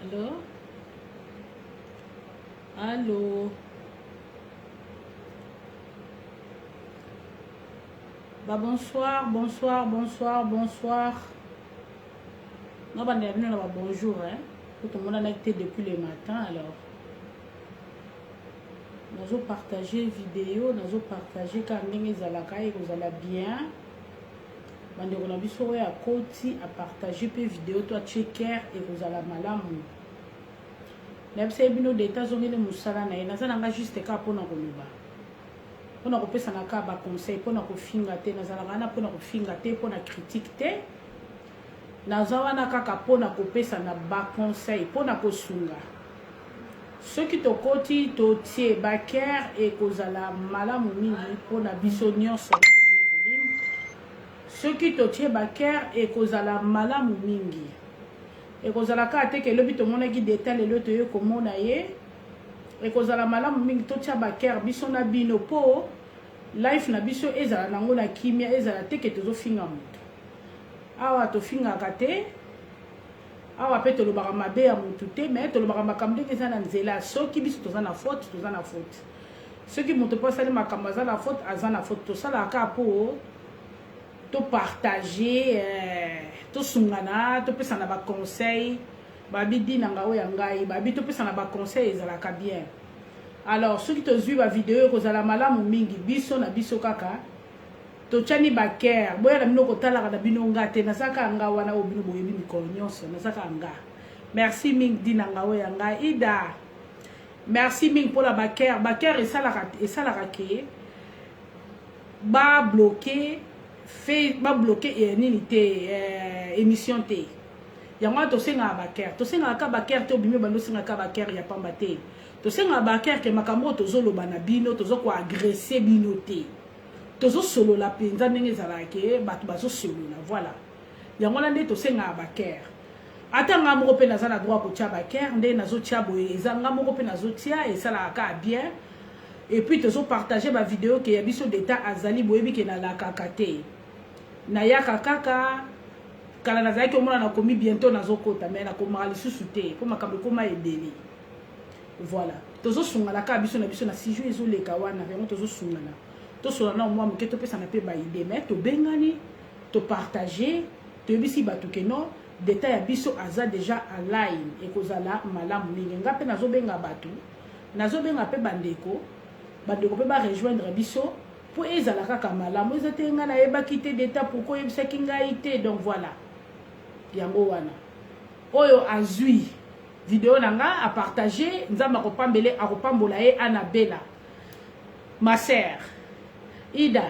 Allô? Allô? Bah bonsoir, bonsoir, bonsoir, bonsoir. Non, bah bonjour, hein. Tout le monde a été depuis le matin, alors. Nous avons partagé vidéo, nous avons partagé quand nous allons bien. On a biso à côté à partager peu vidéo toi checker et vous allez malamu. N'absé bino d'états unis les musala na ina za nanga juste ka pona koluba. Pona ko pesa na ka ba conseil pona ko finga te na za na pona ko finga te pona critique te. Na za wana kaka pona ko pesa na ba conseil pona ko sunga. Ce qui te koti to tie baker et kozala malamu mingi pona biso nyonso. Ce qui te tient baker et kozala malamu mingi. Et kozala ka te ke lobi to mona ki détail le to yo komona ye. Et kozala malamu mingi to tia baker biso na bino po life na biso ezala nango na kimia ezala te ke tozo finga mutu. Awa to finga kate. Awa pe to lobaka mabe ya mutu te mais to lobaka makambo ke za na nzela soki biso toza na faute toza na faute. Soki mutu pa sali makambo za na faute azana faute to sala ka po to partager to sungana to pesa na ba conseil babi dina nga oya ngai babi to pesa na ba conseil ezalaka bien. Alors ceux qui te suivent ba vidéo ko zala malamu mingi biso na biso kaka to chani ba care boya na bino ko talaka na bino ngate na saka nga wana obino boyebi mikolo nyonso na saka nga. Merci mingi dina nga oya ngai ida. Merci mingi pour la ba care esalaka ke ba bloquer fait ba bloquer nini te émission te yango to senga baker to senga ka baker te obimi bando senga ka baker ya pamba te to senga baker ke makambo to zoloba na bino to zo ko agresser bino te to zo solo la penza ndenge zalake batu bazo solo la voilà yango la nde to senga baker ata nga moko pe na za na droit ko tia baker nde nazo tia boye ezanga moko pe nazo tia et ça la ka bien et puis to zo partager ba vidéo ke ya biso d'état azali boyebi ke na la kakate na yaka kaka kala na zaki omona na komi bientôt nazokota mais na komala lisusu te po makambo koma edeli voilà tozo sungala ka biso na 6 jours ezoleka wana vraiment tozo sungala to solana au moins moke to pesa na pe ba idée mais to bengani to partager to bisi batuke no détail ya biso aza déjà en line et kozala malamu mingi ngape nazobenga batu nazobenga pe bandeko pe ba rejoindre biso pour ezala kaka malamu ezate nga na yeba kité d'état pourquoi yebisaki ngai te donc voilà yango wana oyo azui vidéo nanga a partager nzamba ko pambele a ko pambola e Anabella ma sœur ida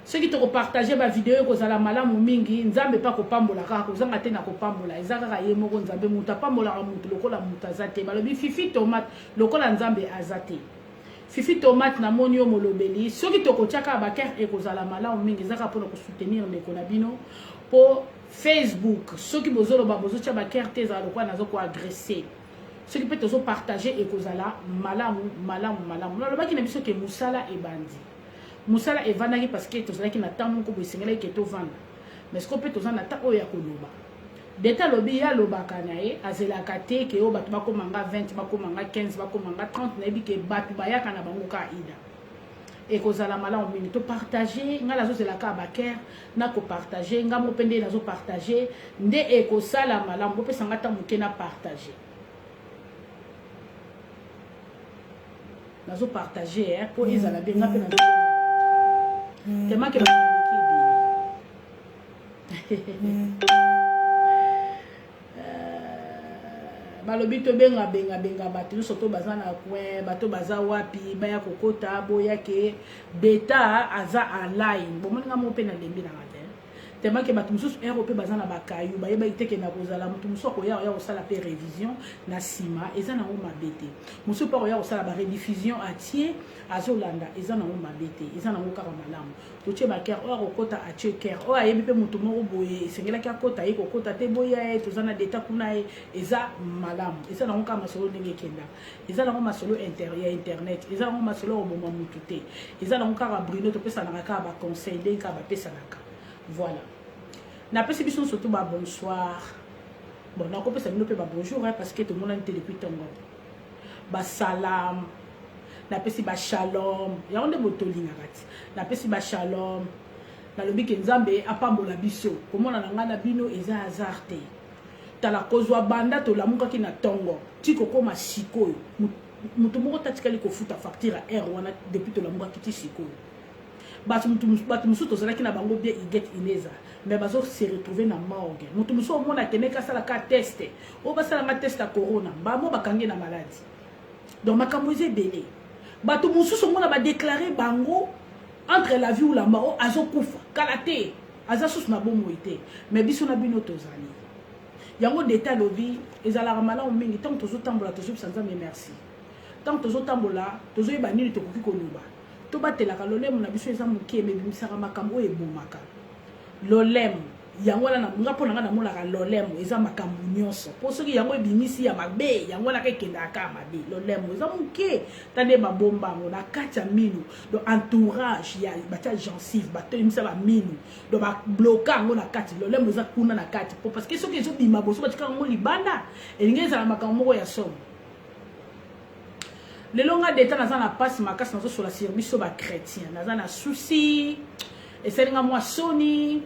ceux qui te ko partager ba vidéo ko zala malamu mingi nzambe pa ko pambola kaka ko zanga te na ko pambola ezaka ka ye moko nzambe muta pambola ka mutu lokola mutazate balobi fifi tomate lokola nzambe azate Fifi tomate na moni yo molobeli soki tokotiaka baker ekozala malamu mingi ezaka mpona kosoutenir ndeko na bino po Facebook soki bozoloba bozotia baker te ezala lokwa nazo koagresse soki mpe tozopartage ekozala malamu nalobaki na biso ke mosala ebandi mosala evandaki parce que tozalaki na ntan moko boye esengelaki ke tovanda mais siko mpe toza na ntan oyo ya koloba deta lobi ya lobaka na ye azelaka te ke oyo bato bakomanga 20 bakomanga 15 bakomanga 30 nayebi ke bato bayaka na bango ka ida ekozala malamu mingi topartage nga nazozelaka baker na kopartage nga mo mpe nde nazopartage nde ekosala malamu bopesanga ntan moke na partage nazopartage po ezala be nga mpe na temake bamaleki ebele balobi to benga bato nyonso to baza na coin bato baza wapi baya kokota boya ke beta aza en line bomoninga mo mpe na lembi na matin tellement ke bato mosusu ero mpe baza na bakayu bayeba iteke na kozala motu mosusu akoya kosala mpe révision na nsima eza nango mabe te mosusu mpe akoya kosala barediffusion atie azolanda eza nango mabe te eza nango kaka malamu totie baker oyo akokota atie ker oyo ayebi mpe motu moko boye esengelaki akota ye kokota te boya ye toza na deta kuna ye eza malamu eza nango kaka masolo ndenge ekenda eza nango masolo ya internet eza nango masolo oboma motu te eza nango kaka bruno topesanaka kaka baconseil ndenge kaka bapesanaka voilà napesi biso surtout ba bonsoir bon nakopesa bino pe ba bonjour hein, parce que tout le monde était depuis tongo ba salam na pesi ba shalom ya onde botolinga kati na pesi ba shalom na lobi ke nzambe apambola biso komona na ngana bino eza hasard te tala kozwa banda to lamuka ki na tongo tiko koma sikoyo mutu moko tatikali kofuta facture à air wana depuis to lamuka kiti sikoyo batu musu to zalaki na bango bien iget ineza mais bazo se retrouver na morgue mutu musu omona keneka sala ka test o basala ma test à corona ba mo bakangi na maladie donc makambo ezebele batu musu omona ba déclarer bango entre la vie ou la mort azo kufa kalate aza sus na bomo ite mais biso na bino tozali yango détail lobi ezala mala o mingi tant tozo tambola tozo sanza mais merci tant tozo tambola tozo yeba nini tokoki koloba to batela ka lolemo na biso eza mukie mais bimisaka makambo e bomaka lolemo yango la na nga pona nga na mola ka lolemo eza makambo nyonso po soki yango ebimisi ya mabe yango la ka kenda ka mabe lolemo eza mukie tande ba bomba na kacha minu do entourage ya bacha gencive batelimisa ba minu do ba bloquer ngo na kati lolemo eza kuna na kati po parce que soki ezo bima boso batika ngo libanda elinga eza makambo moko ya somo le longa d'état naza na passe makasi nazo sur la service ba chrétien naza na souci et c'est nga moi soni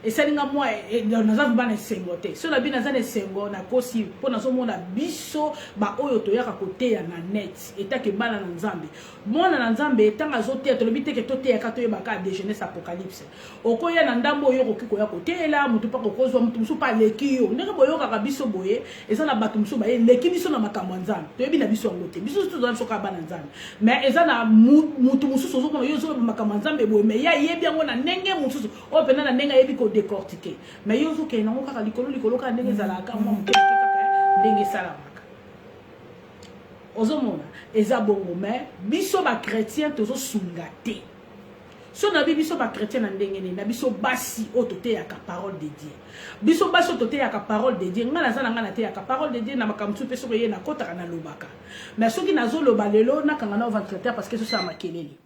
et ça linga moi naza bana sengo te so na bi naza na sengo na kosi po nazo mona biso ba oyo to yaka kote ya na net etake bana na nzambe mona na nzambe tanga zo te to lobi te ke to te ya ka to yeba ka déjeuner apocalypse okoya na ndambo oyo kokiko ya kote la mutu pa kokozwa mutu musu pa leki yo ndenge boyo ka biso boye eza na batu musu ba leki biso na makambo nzambe to yebi na biso ngote biso to zo ka bana nzambe mais eza na mutu musu zo ko yo zo makambo nzambe boye mais ya yebi yango na ndenge musu o pena na ndenge yebi ko décortiquer mais yozo ke nango kaka likolo ka ndenge zalaka mo muteke kaka ndenge salamaka ozomona eza bongo mais biso ba chrétien tozo sungate so na biso ba chrétien na ndenge ni na biso basi otote ya ka parole de Dieu biso basi otote ya ka parole de Dieu ngana za ngana te ya ka parole de Dieu na makamtu pe so ye na kota kana lobaka mais soki nazo loba lelo na kanga na ventre parce que so sa makelele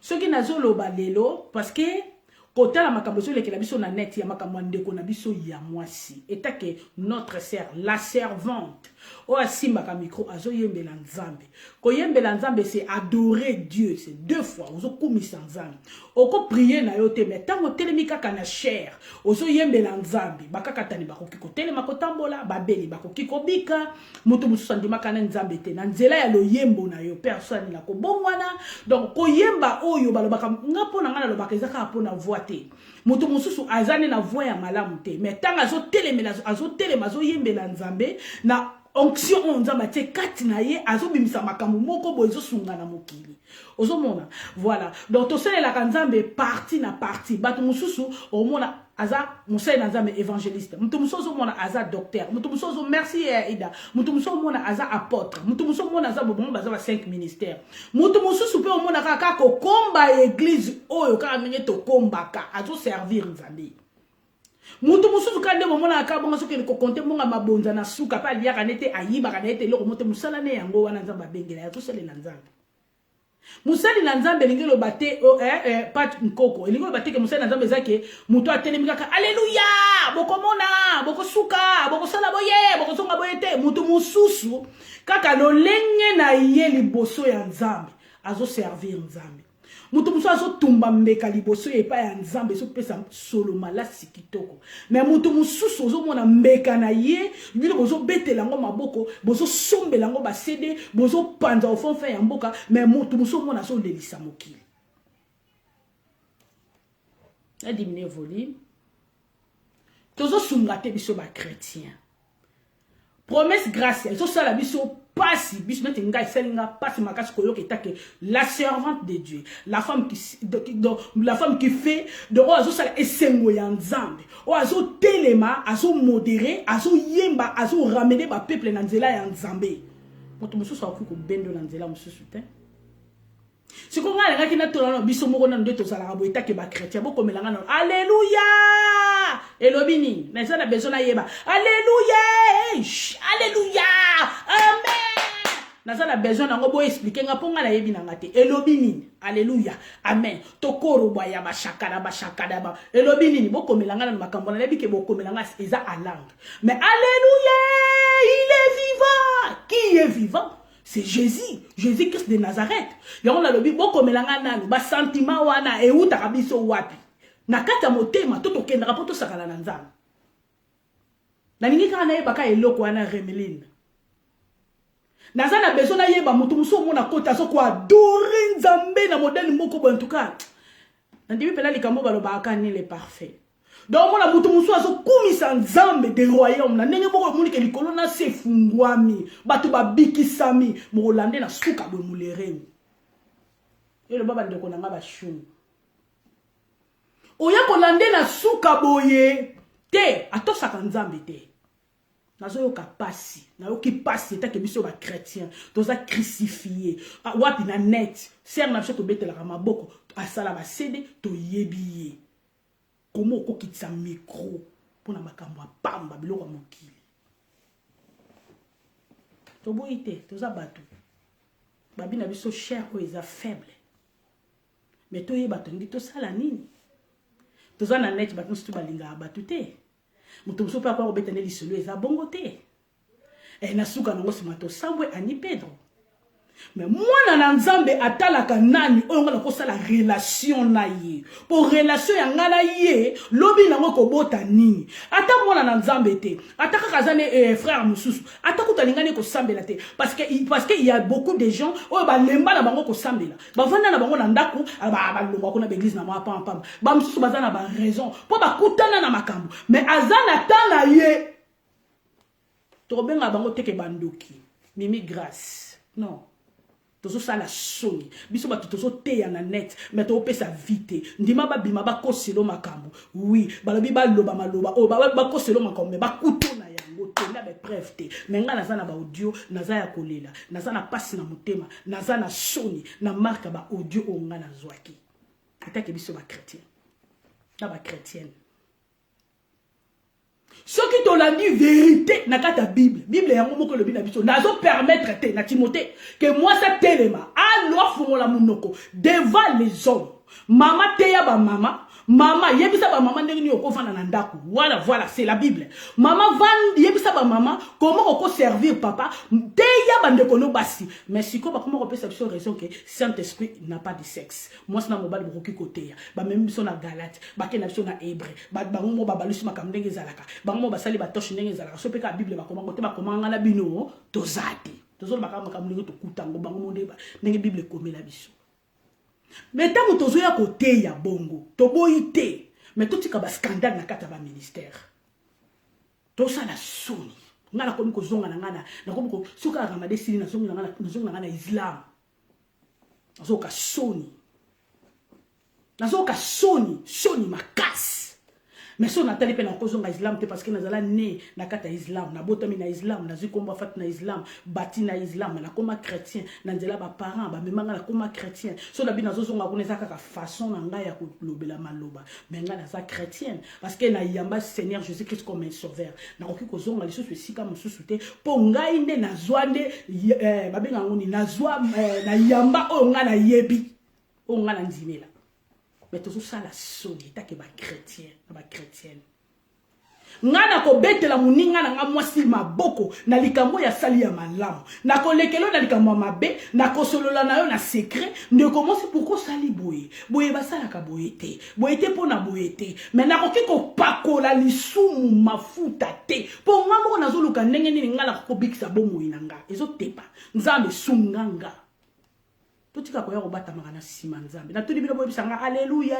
soki nazo loba lelo parce que kotala makambo so lekela biso na net ya makambo ndeko na biso ya mwasi etake notre sœur la servante o asimba ka micro azo yembela nzambe ko yembela nzambe c'est adorer Dieu c'est deux fois ozo kumisa nzambe oko prier na yo te mais tango telemika kana cher ozo yembela nzambe bakaka tani bakoki ko telema ko tambola babeli bakoki ko bika mutu mususu ndima kana nzambe te na nzela ya lo yembo na yo personne la ko bomwana donc ko yemba oyo balobaka ngapo na ngana lobaka ezaka pona voix te mutu mususu azane na voix ya malamu te mais tanga azo telemela azo yembela nzambe na onction on nzamba te kati na ye azo bimisa makambo moko bozo sunga na mokili ozomona voilà donc to sele la kanzambe parti na parti batu mususu omona aza musai na nzambe évangéliste mutu mususu omona aza docteur mutu mususu merci Ida mutu mususu omona aza apôtre mutu mususu omona aza bomo baza ba 5 ministères mutu mususu pe omona kaka ko komba église oyo kaka ngenge to kombaka azo servir nzambe mutu mususu kande momona akabonga soki ko konte monga mabonza na suka pa liaka nete ayiba kana ete loko mote musala ne yango wana nzamba bengela ya tosele na nzambe musali na nzambe lingelo bate pat nkoko lingelo bate ke musali na nzambe zake mutu atelemika ka alleluya bokomona bokosuka bokosala boye bokosonga boye te mutu mususu kaka lolenge na ye liboso ya nzambe azo servir nzambe mutu musu azo tumba mbeka liboso epa ya nzambe so pesa solo malasi kitoko mais mutu mususu ozo mona mbeka na ye bino bozo betela ngo maboko bozo sombela ngo basede bozo panza ofonfa ya mboka mais mutu musu mona so lelisa mokili a diminuer volume tozo sungate biso ba chrétien promesse grâce eso sala biso pasi biso nete ngai selinga pasi makasi koyoka etake la servante de Dieu la femme qui fait de azo sala esengo ya nzambe o azo telema azo modérer azo yemba azo ramener ba peuple na nzela ya nzambe moto mususu akuko bendo na nzela mususu te siko nga ngaki na tolana biso moko na ndo tozala bo etake ba chrétien boko melanga na alléluia elobini na ça na besoin na yeba alléluia alléluia amen naza na besoin nango bo expliquer nga ponga na yebi nanga te elobi nini alléluia amen tokoro bwa ya bashakada ba elobi nini bokomela nga na makambo na lebi ke bokomela nga eza a langue mais alléluia il est vivant qui est vivant c'est Jésus Christ de Nazareth yango na lobi bokomela nga nani ba sentiment wana euta kabiso wapi na kata motema to tokendaka po tosakala na nzambe na ningi kana yebaka eloko wana Remeline naza na besoin na yeba mutu muso mona kota so ko adorer nzambe na modèle moko bo en tout cas na ndibi pela likambo baloba akani le parfait donc mona mutu muso aso kumisa nzambe de royaume na ndenge moko munike likolo na sefungwami batu babikisami mo lande na suka bo mulereni yelo baba ndeko na nga ba shungu oya ko lande na suka boye te atosaka nzambe te nazoyoka pasi nayoki pasi etake biso ba chrétien toza crucifié wapi na net ser na biso tobetelaka maboko asala basede toyebi ye komo okokitisa micro mpona makambo ya pamba biloko ya mokili toboyi te toza bato babi na biso cher oyo eza faible mais toyeba tolingi tosala nini toza na net bato mosusu balingaka bato te moto mosusu mpe akwa kobetane lisolo eza bongo te na suka nango nsima tosambwe ani Pedro mais mwana na nzambe atalaka nani oyo nga nakosala relation na ye po relation ya nga na ye lobi nango kobota nini ata mwana na nzambe te ata kaka aza ne frère mosusu ata kuta alingani kosambela te parce que il y a beaucoup de gens oyo balemba na bango kosambela bavanda na bango na ndako balongwa kuna baeglise na mwa pampamba bamosusu baza na baraison mpo bakutana na makambo mais aza na ta na ye tokobenga bango teke bandoki mimi grâce non tozo sala soni biso bato tozo teya na net mais to pesa vite ndima babima bakoselo makambo oui balobi baloba maloba o bakoselo makambo mais bakuto na yango te na be preuve te mais nga naza na ba audio naza ya kolela naza na pasi na motema naza na soni na marka ba audio o nga na zwaki etake biso ba chrétien na ba chrétienne ce qui te l'a dit vérité na kata Bible yango moko lobi na biso nazo permettre te na Timothée que moi ça telema alors fongola munoko devant les hommes mama teya ba mama yebisa ba mama ndenge ni okofana na ndako voilà c'est la Bible mama van yebisa ba mama comment oko servir papa teya ba ndeko no basi mais siko ba comment repesa biso raison que Saint-Esprit n'a pas de sexe moi ça na mobali bokoki koteya ba même biso na Galate ba ke na biso na Hébreu ba bango ba balusi makambo ndenge zalaka bango basali ba toshe ndenge zalaka so pe ka Bible ba comment kote ba komanga na bino tozati tozo ba makambo ndenge to kutango bango mondeba ndenge Bible komela biso mais tant que tu as côté ya bongo to boité mais tout tika ba scandale na kata ba ministère to ça la soni ngala komi ko zonga na ngana na komi ko suka ramade sili na zonga na ngana Islam azoka soni makasi mais so natali pe na kozonga Islam te parce que nazala né na kata Islam na botami na Islam na zikomba fat na Islam bati na Islam na koma chrétien na nzela ba parents ba memanga na koma chrétien so na bina zozonga kuna zaka ka façon na nga ya kolobela maloba mais nga na za chrétienne parce que na yamba Seigneur Jésus Christ comme un sauveur na koki kozonga lisusu esika mosusu te po ngai nde na zwande ba benga ngoni na zwa na yamba o nga na yebi o nga na ndimela mais tout ça la soni ta ke ba chrétien ba chrétienne ngana ko betela muninga na nga mwasi maboko na likambo ya sali ya malamu na ko lekelo na likambo mabe na ko solola na yo na secret ne commence pourquoi sali boye ba sala ka boyete pona boyete mais na ko kiko pakola lisumu mafuta te po ngamo na zoluka ndenge nini ngala ko bikisa bomo inanga ezo tepa nzambe sunganga totika ko ya ko bata makana sima nzambe na tuli bilo boyebisanga alleluia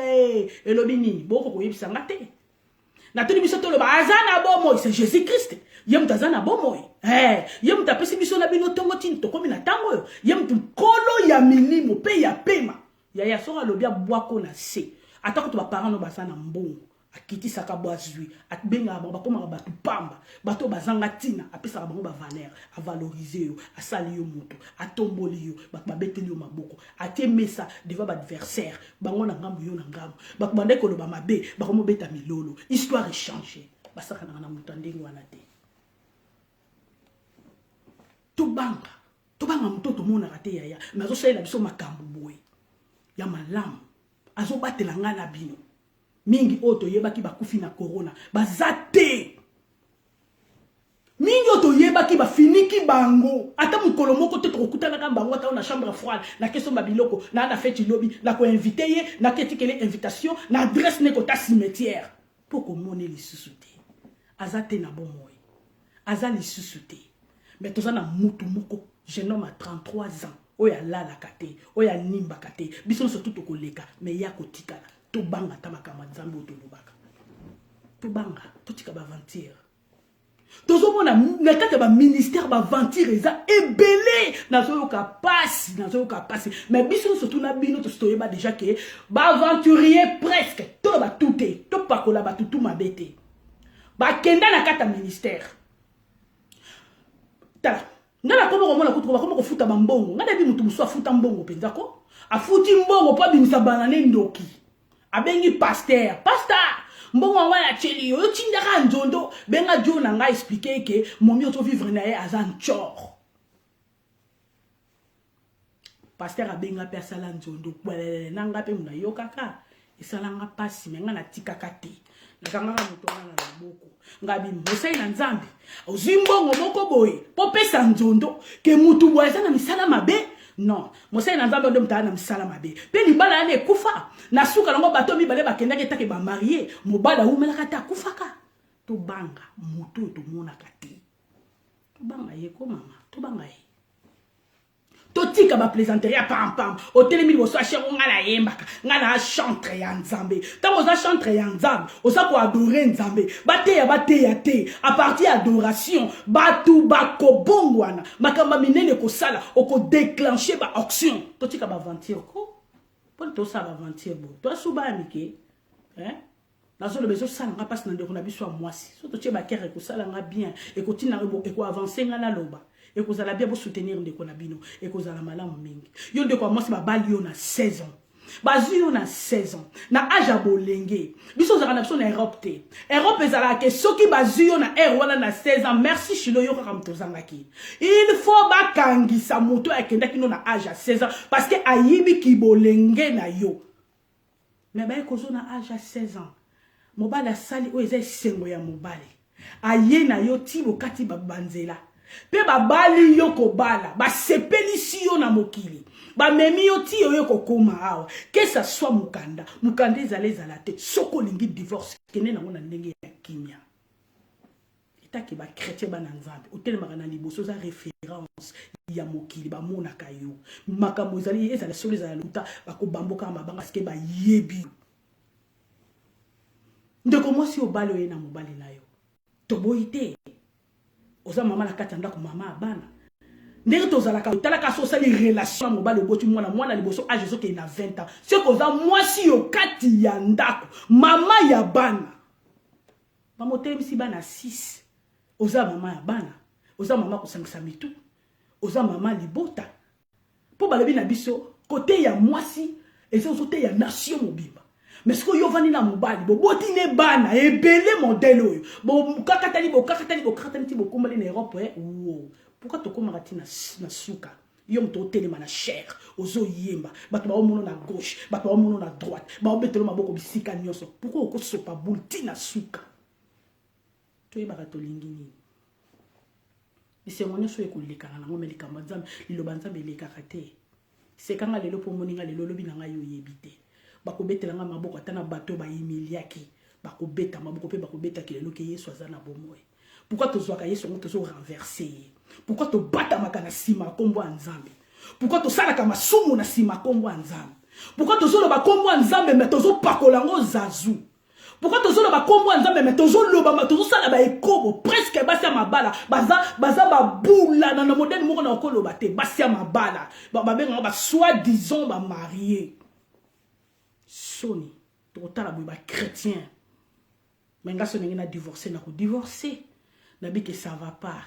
elobi nini boko ko yebisanga te na tuli biso tolo ba azana bomo c'est Jésus Christ yem tazana bomo yem tapesi biso na bino tongo tinto komi na tango yem kolo ya milimo pe ya pema ya sora lobia bwako na se atako to ba parents no basana mbongo akiti saka boazui atbenga ba koma ba pamba bato bazanga tina apesa bango ba valeur a valoriser yo a sali yo moto a tomboli yo ba beteli yo maboko atemesa devant ba adversaire bango na ngambu yo na ngambu ba bande ko loba mabe ba komo beta milolo histoire échanger basaka na moto ndenge wana te to banga azanga mtoto mona raté yaya mais azosalela biso makambo boye ya malamu azobatela nga na bino mingi oyo toyebaki bakufi na corona baza te mingi oyo toyebaki bafiniki bango ata mokolo moko te tokokutanaka bango ata na chambre froide na keso babiloko na feti lobi na koinvite ye na ketikele invitation na adresse nekota cimetière mpo komona lisusu te aza te na bomoi aza lisusu te mais toza na mutu moko jeune homme à 33 ans oyo alalaka te oyo animbaka te biso nyonso tu tokoleka mais ya kotikala tobanga ta makambo ya nzambe oyo tolobaka tobanga totika baventure tozomona na kati ya baministère baventure eza ebele nazoyoka pasi mais biso nyonso tu na bino tosi toyeba déjà ke baaventurier presque to batu te topakola batutu mabe te bakenda na kati ya ministère tala ngana komo komona kutu bakoma kofuta bambongo ngana bi mutu musu afuta mbongo penza ko afuti mbongo po bimisa banane ndoki abengi pasteur mbongo wana cheli yo tindaka nzondo benga jo na nga expliquer que momi oto vivre na ye azan chor pasteur abenga pe asala nzondo kwelele nanga pe muna yo kaka esalanga pasi menga na tikaka te nakanga mutu wana na boko ngabi mosai na nzambe ozimbongo moko boye po pesa nzondo ke mutu boye na misala mabe non mosai na nzambe ndo mutana na misala mabe pe libala ane kufa na suka nango bato mibale bakendaki etake ba marié mobala umelaka ta kufaka to banga mutu to mona kati to banga ye ko mama to banga ye totika ba plaisanterie pam o telemi boso achero ngala yembaka ngala chantre ya nzambe tango za chantre ya nzambe osa ko adorer nzambe bateya te à partir adoration batu bakobongwana makamba minene ko sala oko déclencher ba auction totika ba aventure ko pour to sa ba aventure bo to suba amike nazo le beso sala nga passe na ndeko na biso mwasi so to tie ba kere ko sala nga bien et continue et ko avancer nga na loba et que vous allez bien soutenir ndeko na bino et que vous allez malamu mingi yo ndeko moi c'est ba bali yo na 16 ans bazu yo na 16 ans na âge bolenge biso za na biso na Europe te Europe ezala ke soki bazu yo na wana na 16 ans merci chilo yo kaka mtozangaki il faut bakangisa moto akenda kino na âge à 16 ans parce que ayibi ki bolenge na yo mais ba ekozo na âge à 16 ans mobala sali o eza sengo ya mobali aye na yo ti bokati babanzela pe babali yo kobala basepelisi yo na mokili bamemi yo ti yo kokoma awa que ça soit mukanda ezala te soko lingi divorce kene nango na ndenge ya kimia etaki ba chrétien bana nzambe otelemaka na liboso za référence ya mokili bamonaka yo makambo ezala solo ezala luta bakobamboka mabanga sike bayebi ndeko mwasi obali oye na mobali na yo toboyi te oza mama na kati ndako mama abana ndenge tozalaka talaka so sali relation mobali oboti mwana liboso age soki na 20 ans c'est koza mwasi yo kati ya ndako mama ya bana bamotelemisi bana 6 oza mama ya bana oza mama kosangisa mitu oza mama libota po balobi na biso kote ya mwasi eza ozote ya nation mobimba mais ce que yo vani na mobali boboti ne bana ebele modèle oyo bo kakatali ti bokombali na Europe wow pourquoi to komaka ti na suka yo mto telema na cher ozo yemba bato ba omono na gauche bato ba omono na droite ba obetelo maboko bisika nyonso pourquoi okosopa bulti na suka to yeba to lingi ni bisengo nyonso ekolekana nango melikamba nzambe liloba nzambe lekaka te sekanga lelo po moninga lelo lobi na ngai yo yebite bakobetela nga maboko atana bato ba emiliaki bakobeta maboko pe bakobeta kilelo ke Yesu azana bomoy pourquoi tozwaka Yesu ngo tozo renverser pourquoi to bata makana sima kombo nzambe pourquoi to salaka masumu na sima kombo nzambe pourquoi tozolo ba kombo nzambe mais tozo pakola ngo zazu pourquoi tozolo ba kombo nzambe mais tozo loba tozo sala ba ekobo presque basia mabala baza ba bula na modèle moko na okoloba te basia mabala ba benga ba soi-disant ba marié soni totala boy ba chrétien mais nga sonenge na divorcer na ko divorcer na bi que ça va pas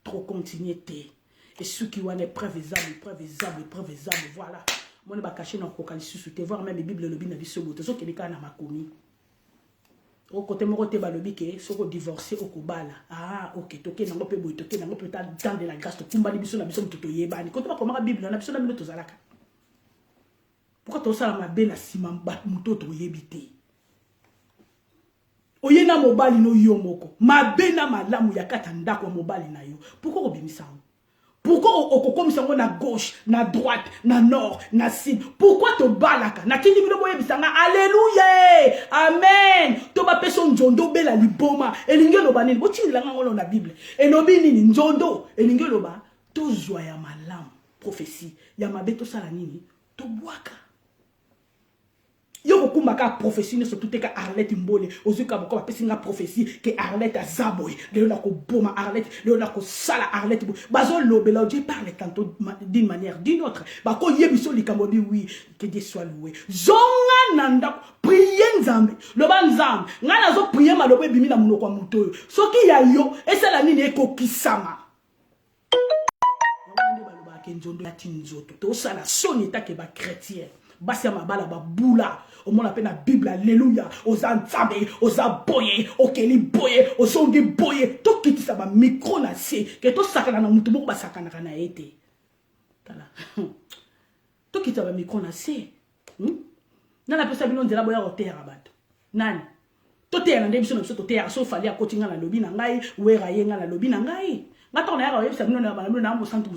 trop continuer té et ceux qui ont preuve exable voilà moi ba cacher na kokali susu te voir même bible le bi na biso boto so kelika na makomi au côté moko te balobi ke soko divorcer okobala ah ok toke nango pe boy toke nango peut être dans de la grâce to kumbali biso na biso mtoto yebani côté ba komaka bible na biso na bino tozalaka pourquoi to sala mabe na sima bat mtoto yebite oyena mobali no yo moko mabe na malamu ya kata ndako mobali na yo pourquoi obimisa pourquoi okokomisa ngo na gauche na droite na nord na sud pourquoi to balaka na kindi bino boyebisanga alléluia amen to ba peso njondo bela liboma elinge loba nini botilanga ngolo na bible elobi nini njondo elinge loba to zwa ya malamu prophétie ya mabe to sala nini to bwaka yo kokumbaka prophétie ne surtout te ka Arlette Mbole ozuka boko ba pesinga prophétie ke Arlette azaboy le na ko boma Arlette le na ko sala Arlette bazo lobela Dieu parle tantôt d'une manière d'une autre ba ko yebiso likambo bi oui que Dieu soit loué zonga nanda prier nzambe loba nzambe ngana zo prier malobo ebimi na munoko wa muto soki ya yo esala nini ekokisama ngande baloba ke nzondo ya tinzoto to sala soni take ba chrétien basi mabala ba bula au monde appelle la Bible alléluia aux anzabe aux aboye okeli boye aux ongi boye to kitisa ba micro na se que to sakana na mutu moko ba sakana kana ete tala to kitisa ba micro na se na la pesa bino ndela boya otera bato nani to te na ndebiso na biso to te so fali akotinga na lobi na ngai wera yenga na lobi na ngai ngata na yaka yebisa bino na bana na mo santu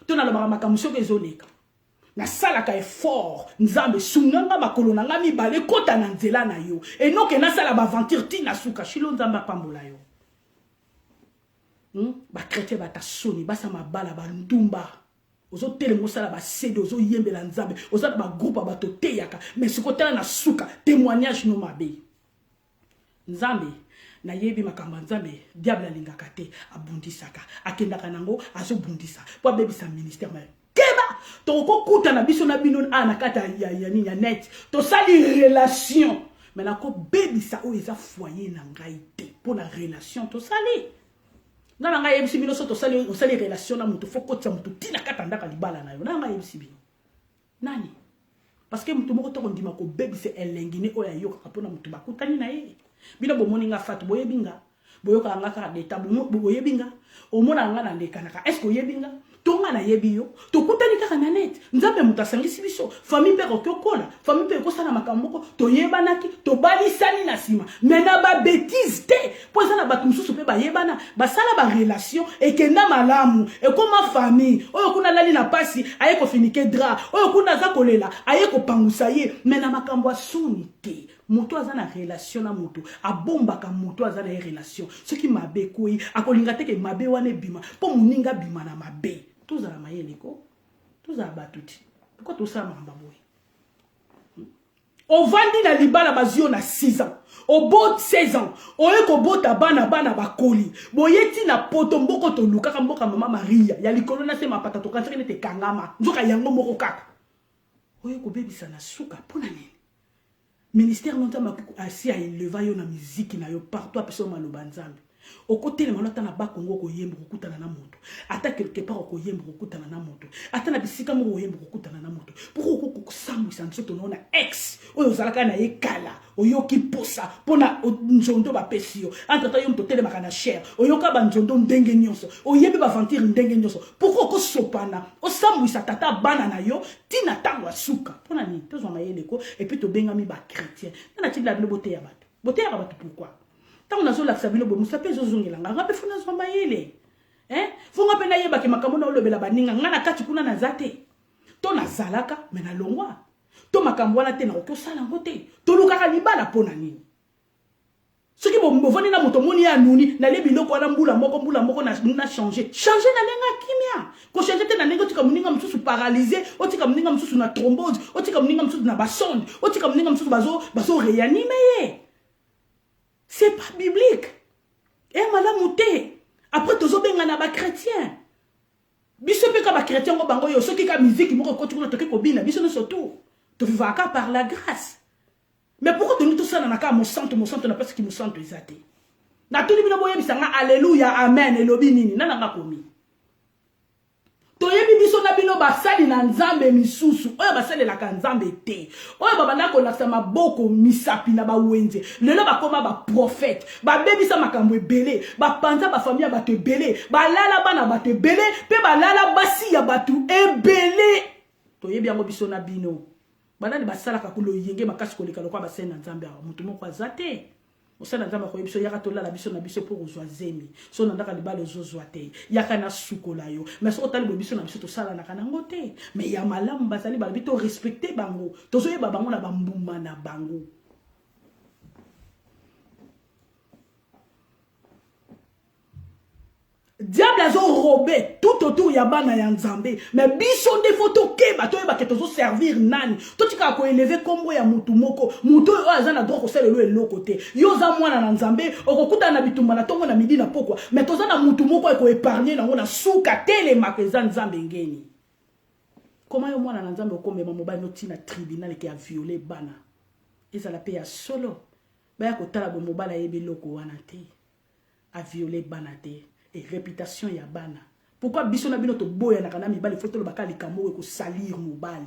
to na lo ba makamuso ke zoleka na salaka effort nzambe sunganga makolo nanga mibale kota na nzela na yo enoke na sala ba aventure ti na suka shilo nzamba pambola yo ba chrétien ba tasoni basa mabala ba ndumba ozo tele mosala ba sede ozo yembela nzambe ozo ba groupe ba to teyaka mais sikotela na suka témoignage no mabe nzambe na yebi makamba nzambe diable alingaka te abundisaka akendaka nango azo bundisa po bebisa ministère ma keba toko kuta na biso na bino na kata ya nini ya net to sali relation mais na ko bebisa o eza foyer na ngai te pour la relation to sali na ngai yebisi bino so to sali o sali relation na mutu foko tia mutu tina kata ndaka libala na yo na ngai yebisi bino nani parce que mutu moko to ndima ko bebisa elengine o ya yo kapona mutu bakutani na ye bino bomoni nga fatu boyebinga boyoka nga ka deta boyebinga omona nga na ndekanaka est-ce que oyebinga tonga na yebi yo tokutani kaka na net nzambe mutasangisi biso famille pe kokola famille pe kosala makambo to yebanaki to balisani na sima mena ba bêtise te poza na batu mususu pe ba yebana basala ba relation ekenda malamu ekoma famille oyo kuna lali na pasi aye ko finike dra oyo kuna za kolela aye ko pangusa ye mena makambo asuni te moto aza na relation na moto abombaka moto aza na relation soki mabe koi akolinga te ke mabe wana bima po muninga bima na mabe tozala mayele ko tozala batuti pourquoi tosala makambo boye ovandi na libala bazio na 6 ans obot 16 ans oye ko bota bana bakoli boyeti na poto mboko to lukaka mboka mama Maria ya likolo na se mapata to kansaki nete kangama nzoka yango moko kaka oye ko bebisa na suka pona nini ministère non tama asi a eleva yo na musique na yo partout apeso maloba nzambe okote le manota na bakongo ko yembo kokutana na moto ata quelque part ko yembo kokutana na moto ata na bisika mo yembo kokutana na moto pour ko samu santo na ex oyo zalaka na yekala oyoki posa pona nzondo ba pesio entre ta yom to tele makana cher oyoka ba nzondo ndenge nyonso oyebe ba aventure ndenge nyonso pourquoi ko sopana o samu sa tata bana na yo tina tango asuka pona ni tozo mayele ko et puis to bengami ba chrétien na ti la bote ya bato pourquoi tant on a zo la sabino bo musape zo zongela nga pe funa zo mayele fonga pe na yeba ke makambo na olobela baninga nga na kati kuna na zate to na zalaka me na longwa to makambo wana te na ko sala ngote to lukaka libala pona nini soki bovani na moto moni ya nuni na lebi loko wana mbula moko na changer na lenga kimia ko changer te na lengo tika muninga msusu paralysé otika muninga msusu na thrombose otika muninga msusu na basonde otika muninga msusu bazo réanimer. C'est pas biblique. Et malamu te. Après tozo benga na ba chrétien. Biso pe ka ba chrétien ko bango yo soki ka musique moko ko tukuna toke ko bina biso no surtout. To vivaka par la grâce. Mais pourquoi tu nous tout ça na ka mon santo na parce que mon santo ezate. Na tuni bino boye bisanga alléluia amen elobi nini na nga komi. toyebi biso na bino basali na nzambe misusu oyo basalelaka nzambe te oyo babanda kolakisa maboko misapi na bawenze lelo bakoma baprofete babebisa makambo ebele bapanza bafamille ya bato ebele balala bana bato ebele mpe balala basi ya bato ebele toyebi yango biso na bino banani basalaka kuloyenge makasi koleka lokwa basali na nzambe awa moto moko aza te osala nzambe akoyebi biso yaka tolala biso na biso mpo kozwa zemi so nandaka libala ozozwa te yaka na sukola yo mais soki otali boye biso na biso tosalanaka nango te mais ya malamu bazali balobi torespecte bango tozoyeba bango na bambuma na bango. Diable a robé tout autour ya bana ya nzambe mais biso nde foto keba to yeba ke tozo servir nani to tika ko élever kombo ya mutu moko mutu oyo azana droit ko sala lo eloko te yo za mwana na nzambe okokuta na bitumba na tongo na midi na pokwa mais toza na mutu moko eko épargner nango na suka tele makeza nzambe ngeni comment yo mwana na nzambe okomema mobali no tina tribunal ke a violer bana ezala pe ya solo ba ya kotala bo mobali yebi loko wana te a violer bana te et réputation ya bana. Pourquoi biso na bino to boya na kana mibali foto lo bakali kamo ko salir mobali.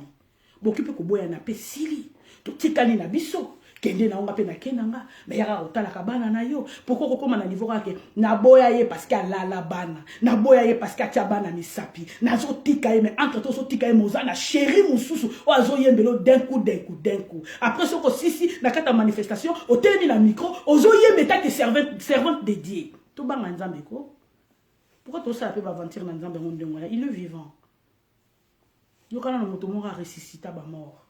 Boki pe ko boya na pe sili. To tikali na biso kende na onga pe na kenanga mais yaka otala ka bana na yo. Pourquoi ko koma na niveau kake na boya ye parce que la bana. Na boya ye parce que tia bana ni sapi. Na zo tika ye mais entre to so tika ye moza na chéri mususu o azo yembelo d'un coup. Après ce ko sisi na kata manifestation o telemi na micro ozo yembeta ke servante dédiée. To banga nzambe ko. Pourquoi tout ça peut aventir dans le monde? Il est vivant. Il y a un moto qui a ressuscité à mort.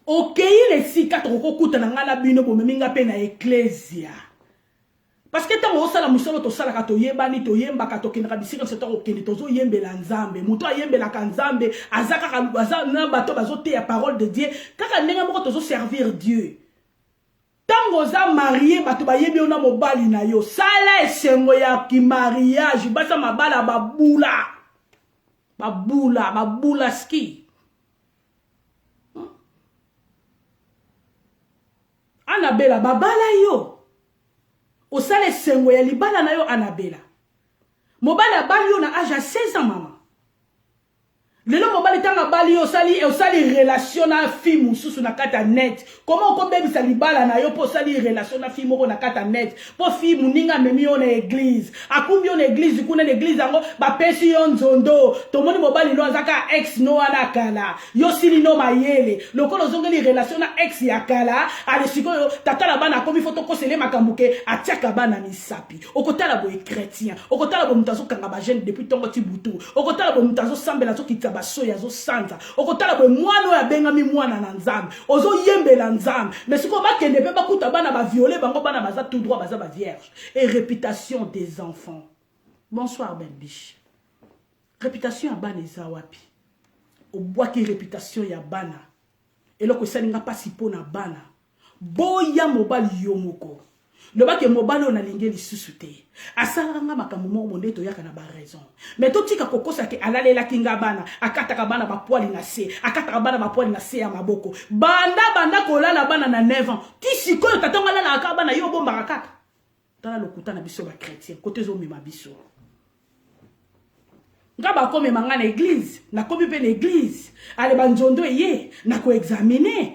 Ok, il est si quatre coups dans la bino pour me minga pena ecclesia. Parce que tant que ça la musolo to sala kato yeba ni to yemba kato kinra bisika c'est to keni tozo yembe la nzambe. Muto yembe la kanzambe azaka kalubaza na bato bazote ya parole de Dieu. Kaka nenga moko tozo servir Dieu. Tango za marié bato bayebi ona mobali na yo sala esengo ya ki mariage basa mabala babula ski anabela babala yo osala esengo ya libala na yo anabela mobali abali yo na âge ya 16 ans mama lelo mobali tanga bali osali relation na fille mususu na kata net comment ko bebisa libala na yo po sali relation na fille moko na kata net po fille muninga memi yo na église akumbi yo na église kuna na église yango ba pesi yo nzondo to moni mobali lo azaka ex no ana kala yo sili no mayele lokolo zongeli relation na ex ya kala ale sikoyo tata la bana komi foto ko sele makambuke atiaka bana misapi okotala bo chrétien okotala bo mutazo kanga ba jeune depuis tongo tibutu okotala bo mutazo sambela zo kitaba soya zo santa okotala bo mwana ya bengami mwana na nzambe ozo yembela nzambe mais siko bakende pe bakuta bana ba violer bango bana baza tout droit baza ba vierge et réputation des enfants. Bonsoir Ben Biche. Réputation ya bana eza wapi obwaki réputation ya bana eloko esalinga pasi pona bana boya mobali yo moko lobake mobali on alingi lisusu te asalanga makambo moko monde to yaka na ba raison mais to tika kokosa ke alalela kinga bana akataka bana ba poili na se akataka bana ba poili na se ya maboko banda kolala bana na 9 ans ti sikoyo tatonga lala aka bana yo bomba kaka tala lokuta na biso ba chrétien côté zo mema biso ngaba kome manga na église na komi pe na église ale banzondo ye na ko examiner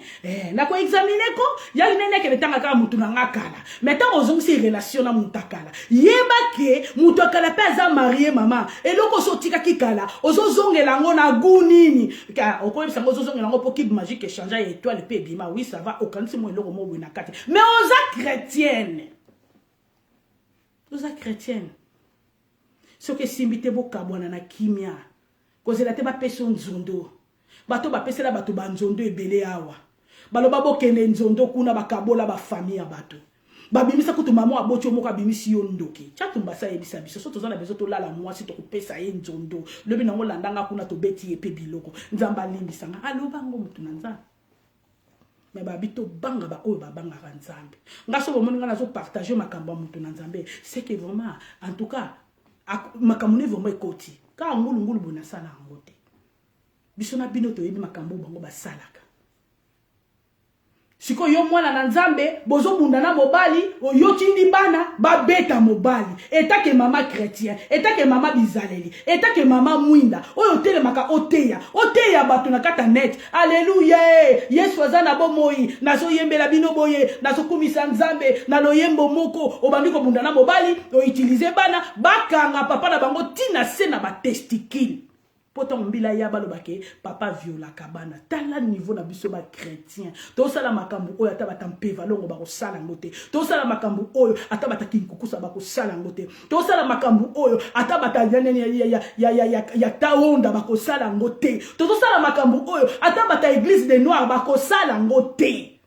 ko yali nene ke letanga ka mutu na ngakala mais tant ozongisi relation na mutakala yeba ke mutu akala pe aza marié mama eloko sotika kikala ozozongela ngo na gunini ka okoyebisa ngo ozozongela ngo po kib magique changer étoile pe bima oui ça va okanisi mo eloko mo na kati mais oza chrétienne ce que simbite bokabwana na kimia kozela te ba peso nzondo bato ba pesela bato banzondo ebele awa baloba bokende nzondo kuna bakabola ba famille ya bato babimisa kutu mama aboti moko abimisi yo ndoki chatumba sa yebisa biso so tozana bezo to lala mwasi to kopesa ye nzondo lobi nango landanga kuna to beti epe biloko nzamba limbisa nga aloba ngo mutu na nzamba mais babito banga ba oyo babanga ka nzambe ngaso bomoni nga nazo partager makambo mutu na nzambe c'est que vraiment en tout cas makamune vraiment ekoti ka ngulu bona sala ngote biso na bino to yebi makambo bango basalaka Siko yo mwana na nzambe bozo bundana mobali yo tindi bana ba beta mobali eta ke mama chrétien eta ke mama bizaleli eta ke mama mwinda oyo telemaka oteya bato na kata net. Alléluia. Yesu azana bomoi nazo yembela bino boye nazo kumisa nzambe na loyembo moko obandi ko bundana mobali o utiliser bana bakanga papa na bango tina se na ba testicule. Pourtant mbila ya balobake papa viola kabana tala niveau na biso ba chrétien to sala makambu oyo ata batampe valongo ba ko sala ngote to sala makambu oyo ata batakinkukusa ba ko sala ngote to sala makambu oyo ata ya taonda ba ko sala ngote to sala makambu oyo ata bata église des noirs ba ko sala ngote.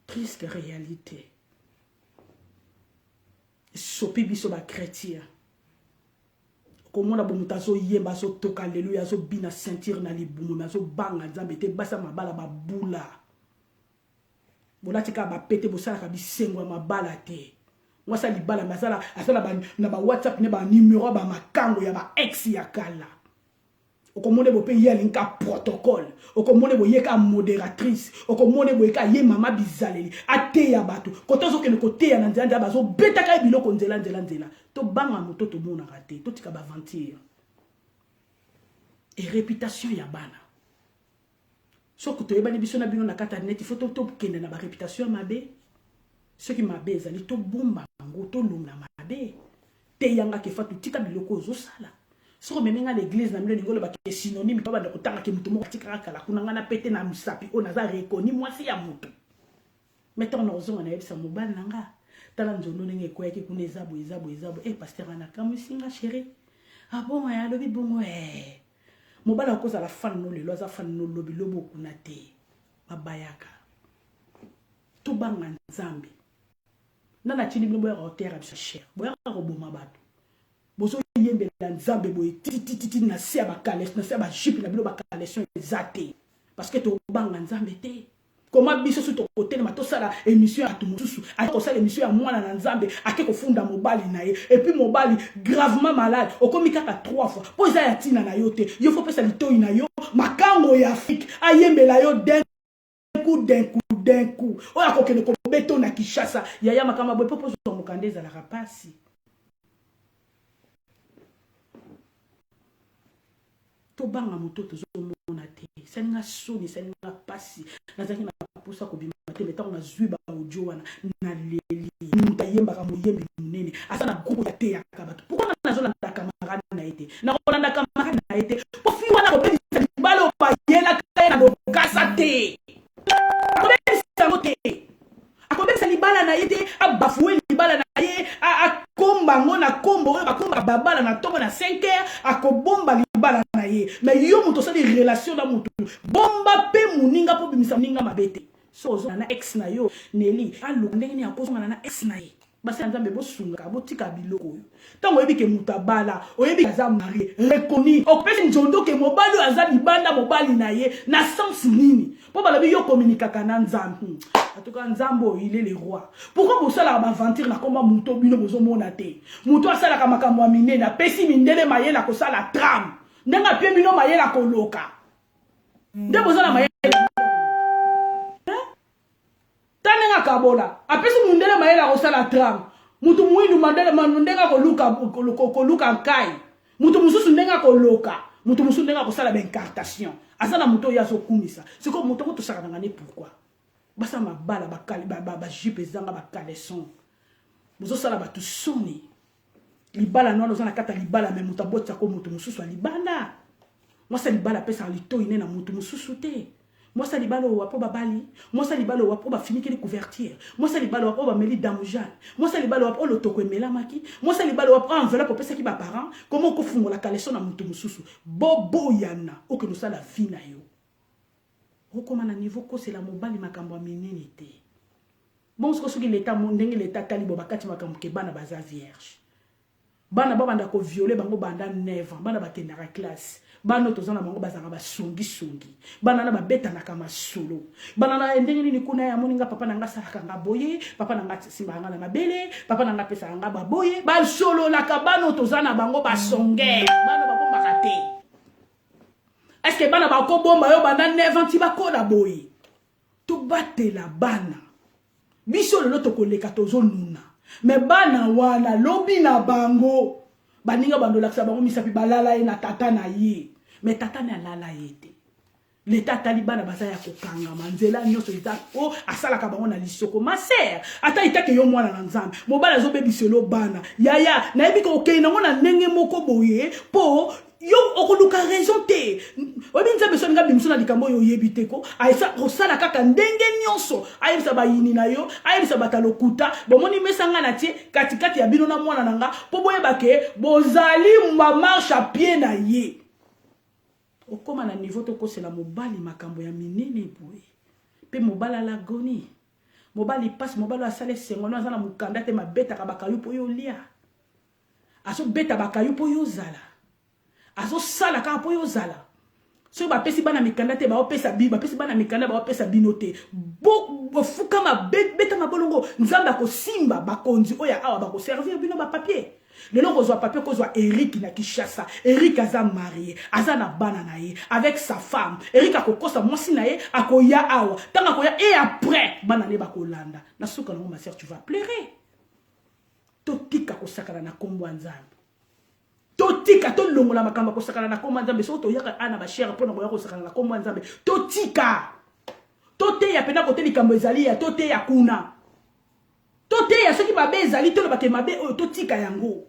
Triste réalité. Sopi biso ba chrétien. Comment on a mutazo yemba so toka alléluia so bina sentir na libumu na so banga nzambe te basa mabala babula bola tika ba pete bosala ka bisengo mabala te moi ça libala masala asala ba na ba WhatsApp ne ba numéro ba makango ya ba ex ya kala okomone bo pe yelinka protocole okomone bo yeka modératrice okomone bo yeka ye mama bizaleli ate ya bato kotozo ke ne kote ya nzanda bazo betaka biloko nzela to banga moto to mona raté to tika ba mentir et réputation ya bana soko to yebani biso na bino na kata net il faut to kende na ba réputation mabe ce qui mabe ezali to bomba ngo to lumna mabe te yanga ke fatu tika biloko zo sala. So memenga l'église na mile ngolo ba ke synonyme pa banda kotanga ke mutu mo tika kala kunanga na pete na musapi ona za rekoni mwasi ya mutu mettons nos on na yebisa mobali nanga tala nzono nenge kwa yake kuna ezabo pasteur ana kamusinga chérie ah bon ya lobi bongo mobali akoza la fan no lelo za fan no lobi lobo kuna te babayaka to banga nzambe nana chini bino boya hauteur abisa cher boya roboma bato bozo yembe la nzambe boye titi na sia ba kales na sia ba jipe na bilo ba kaleson ezate parce que to banga nzambe te comment biso su to côté na to sala émission à tout mususu a ko sala émission ya mwana na nzambe ake ko funda mobali na ye et puis mobali gravement malade okomika ka 3 fois po za ya tina na yo te yo faut pesa litoi na yo makango ya Afrique ayembe la yo d'un coup oya ko kene ko beto na Kishasa yaya makama boye popo zo mokandeza la rapasi. To banga moto to zo mona te salinga soni salinga pasi nazaki na posa ko bima te metango na zuiba audio wana na leli mutayemba ka moyembi munene asa na groupe ya te ya kabato pourquoi na zo na camarade na été na kolanda camarade na été po fi wana ko pesa balo pa yela ka na do kasa te ko pesa mote ko pesa libala na été abafuwe libala na ye a komba ngona kombo ba komba babala na tongo na 5h akobomba libala na ye mais yo muto sa des relations da mutu bomba pe muninga po bimisa muninga mabete so zo na ex na yo neli alu ndenge ni akozo na ex na ye basa nzambe bosunga botika biloko tango yebi ke mutabala oyebi kaza mari reconnu opesi njondo ke mobali aza libanda mobali na ye na sens nini po balabi yo communiquer na nzambe en tout cas nzambo il est le roi pourquoi vous sala ba aventure na komba muto bino bozo mona te muto asala ka makambo amine na pesi mindele mayela ko sala trame ndanga pe bino mayela ko loka nde bozo na mayela tanenga kabola apesi mundele mayela ko sala trame mutu muindu mandele mandenga ko luka kai mutu mususu ndenga ko loka mutu mususu ndenga ko sala incartation asana muto ya so kumisa siko muto ko to saka ngane pourquoi basa mabala bakali ba jipe zanga ba caleçon bozo sala ba tout soni libala no na kata libala mais muta botsa ko mutu mususu libanda moi ça libala pesa lito ine na mutu mususu te moi ça libala wa po babali moi ça libala wa po ba finiki les couverture moi ça libala wa po ba meli damujal moi ça libala wa po lo toko emela maki moi ça libala wa po enveloppe pesa ki ba parents comment ko fungo la caleçon na mutu mususu bobo yana o que nous ça la vie na yo comment na niveau ko c'est la mobali makambo minene te bon ce que ce qui l'état ndenge l'état talibo bakati makambo ke bana baza vierge bana banda ko violer bango banda 9 ans bana bakenda ka classe bana tozana bango bazanga ba songi bana na babeta na kama solo bana na ndenge nini kuna ya moninga papa nanga saka nga boye papa nanga simba nga na mabele papa nanga pesa nga ba boye ba solo la kabano tozana bango ba songe bana babomba kate est-ce que bana ba ko bomba yo banda 9 ans ti ba ko la boye to batela bana biso lelo tokoleka tozonuna me bana wana lobi na bango baninga bandolakisa bango misapi balala ye na tata na ye me tata na alala ye te leta atali bana baza ya kokangama nzela nyonso eza o asalaka bango na lisoko maser ata itake yo mwana na nzambe mobala azobebiselo bana yaya nayebi ko okei nango na ndenge moko boye po yo okoluka raison te obi nzambe so nga bimiso na likambo yo yebi te ko aisa kosala kaka ndenge nyonso ayebisa bayini na yo ayebisa batalokuta bomoni mesanga na tie katikati ya bino na mwana nanga po boyeba ke bozali mba marche à pied na ye okoma na niveau tokosela mobali makambo ya minene boye pe mobala la goni mobali passe mobali asale sengono azana mukanda te mabeta bakayu po yo lia aso beta bakayu po yo zala aso sala ka po yo zala so ba pesi bana mikanda te ba opesa biba pesi bana mikanda ba opesa binote bo fuka ma beta mabolongo nzamba ko simba bakonzi oya awa ba ko servir bino ba papier lelo kozwa papier kozwa Eric na Kishasa Eric aza marié aza na bana na ye avec sa femme Eric akokosa mwasi na ye akoya awa tanga koya et après bana ne bakolanda na suka na ma sœur tu vas pleurer totika kosakana na kombo nzambe totika to longola makamba kosakana na kombo nzambe so to yaka ana ba cher pona boya kosakana na kombo nzambe totika tote ya pena kote likambo ezali ya tote ya kuna tote ya soki mabe ezali to ba ke mabe oyo totika yango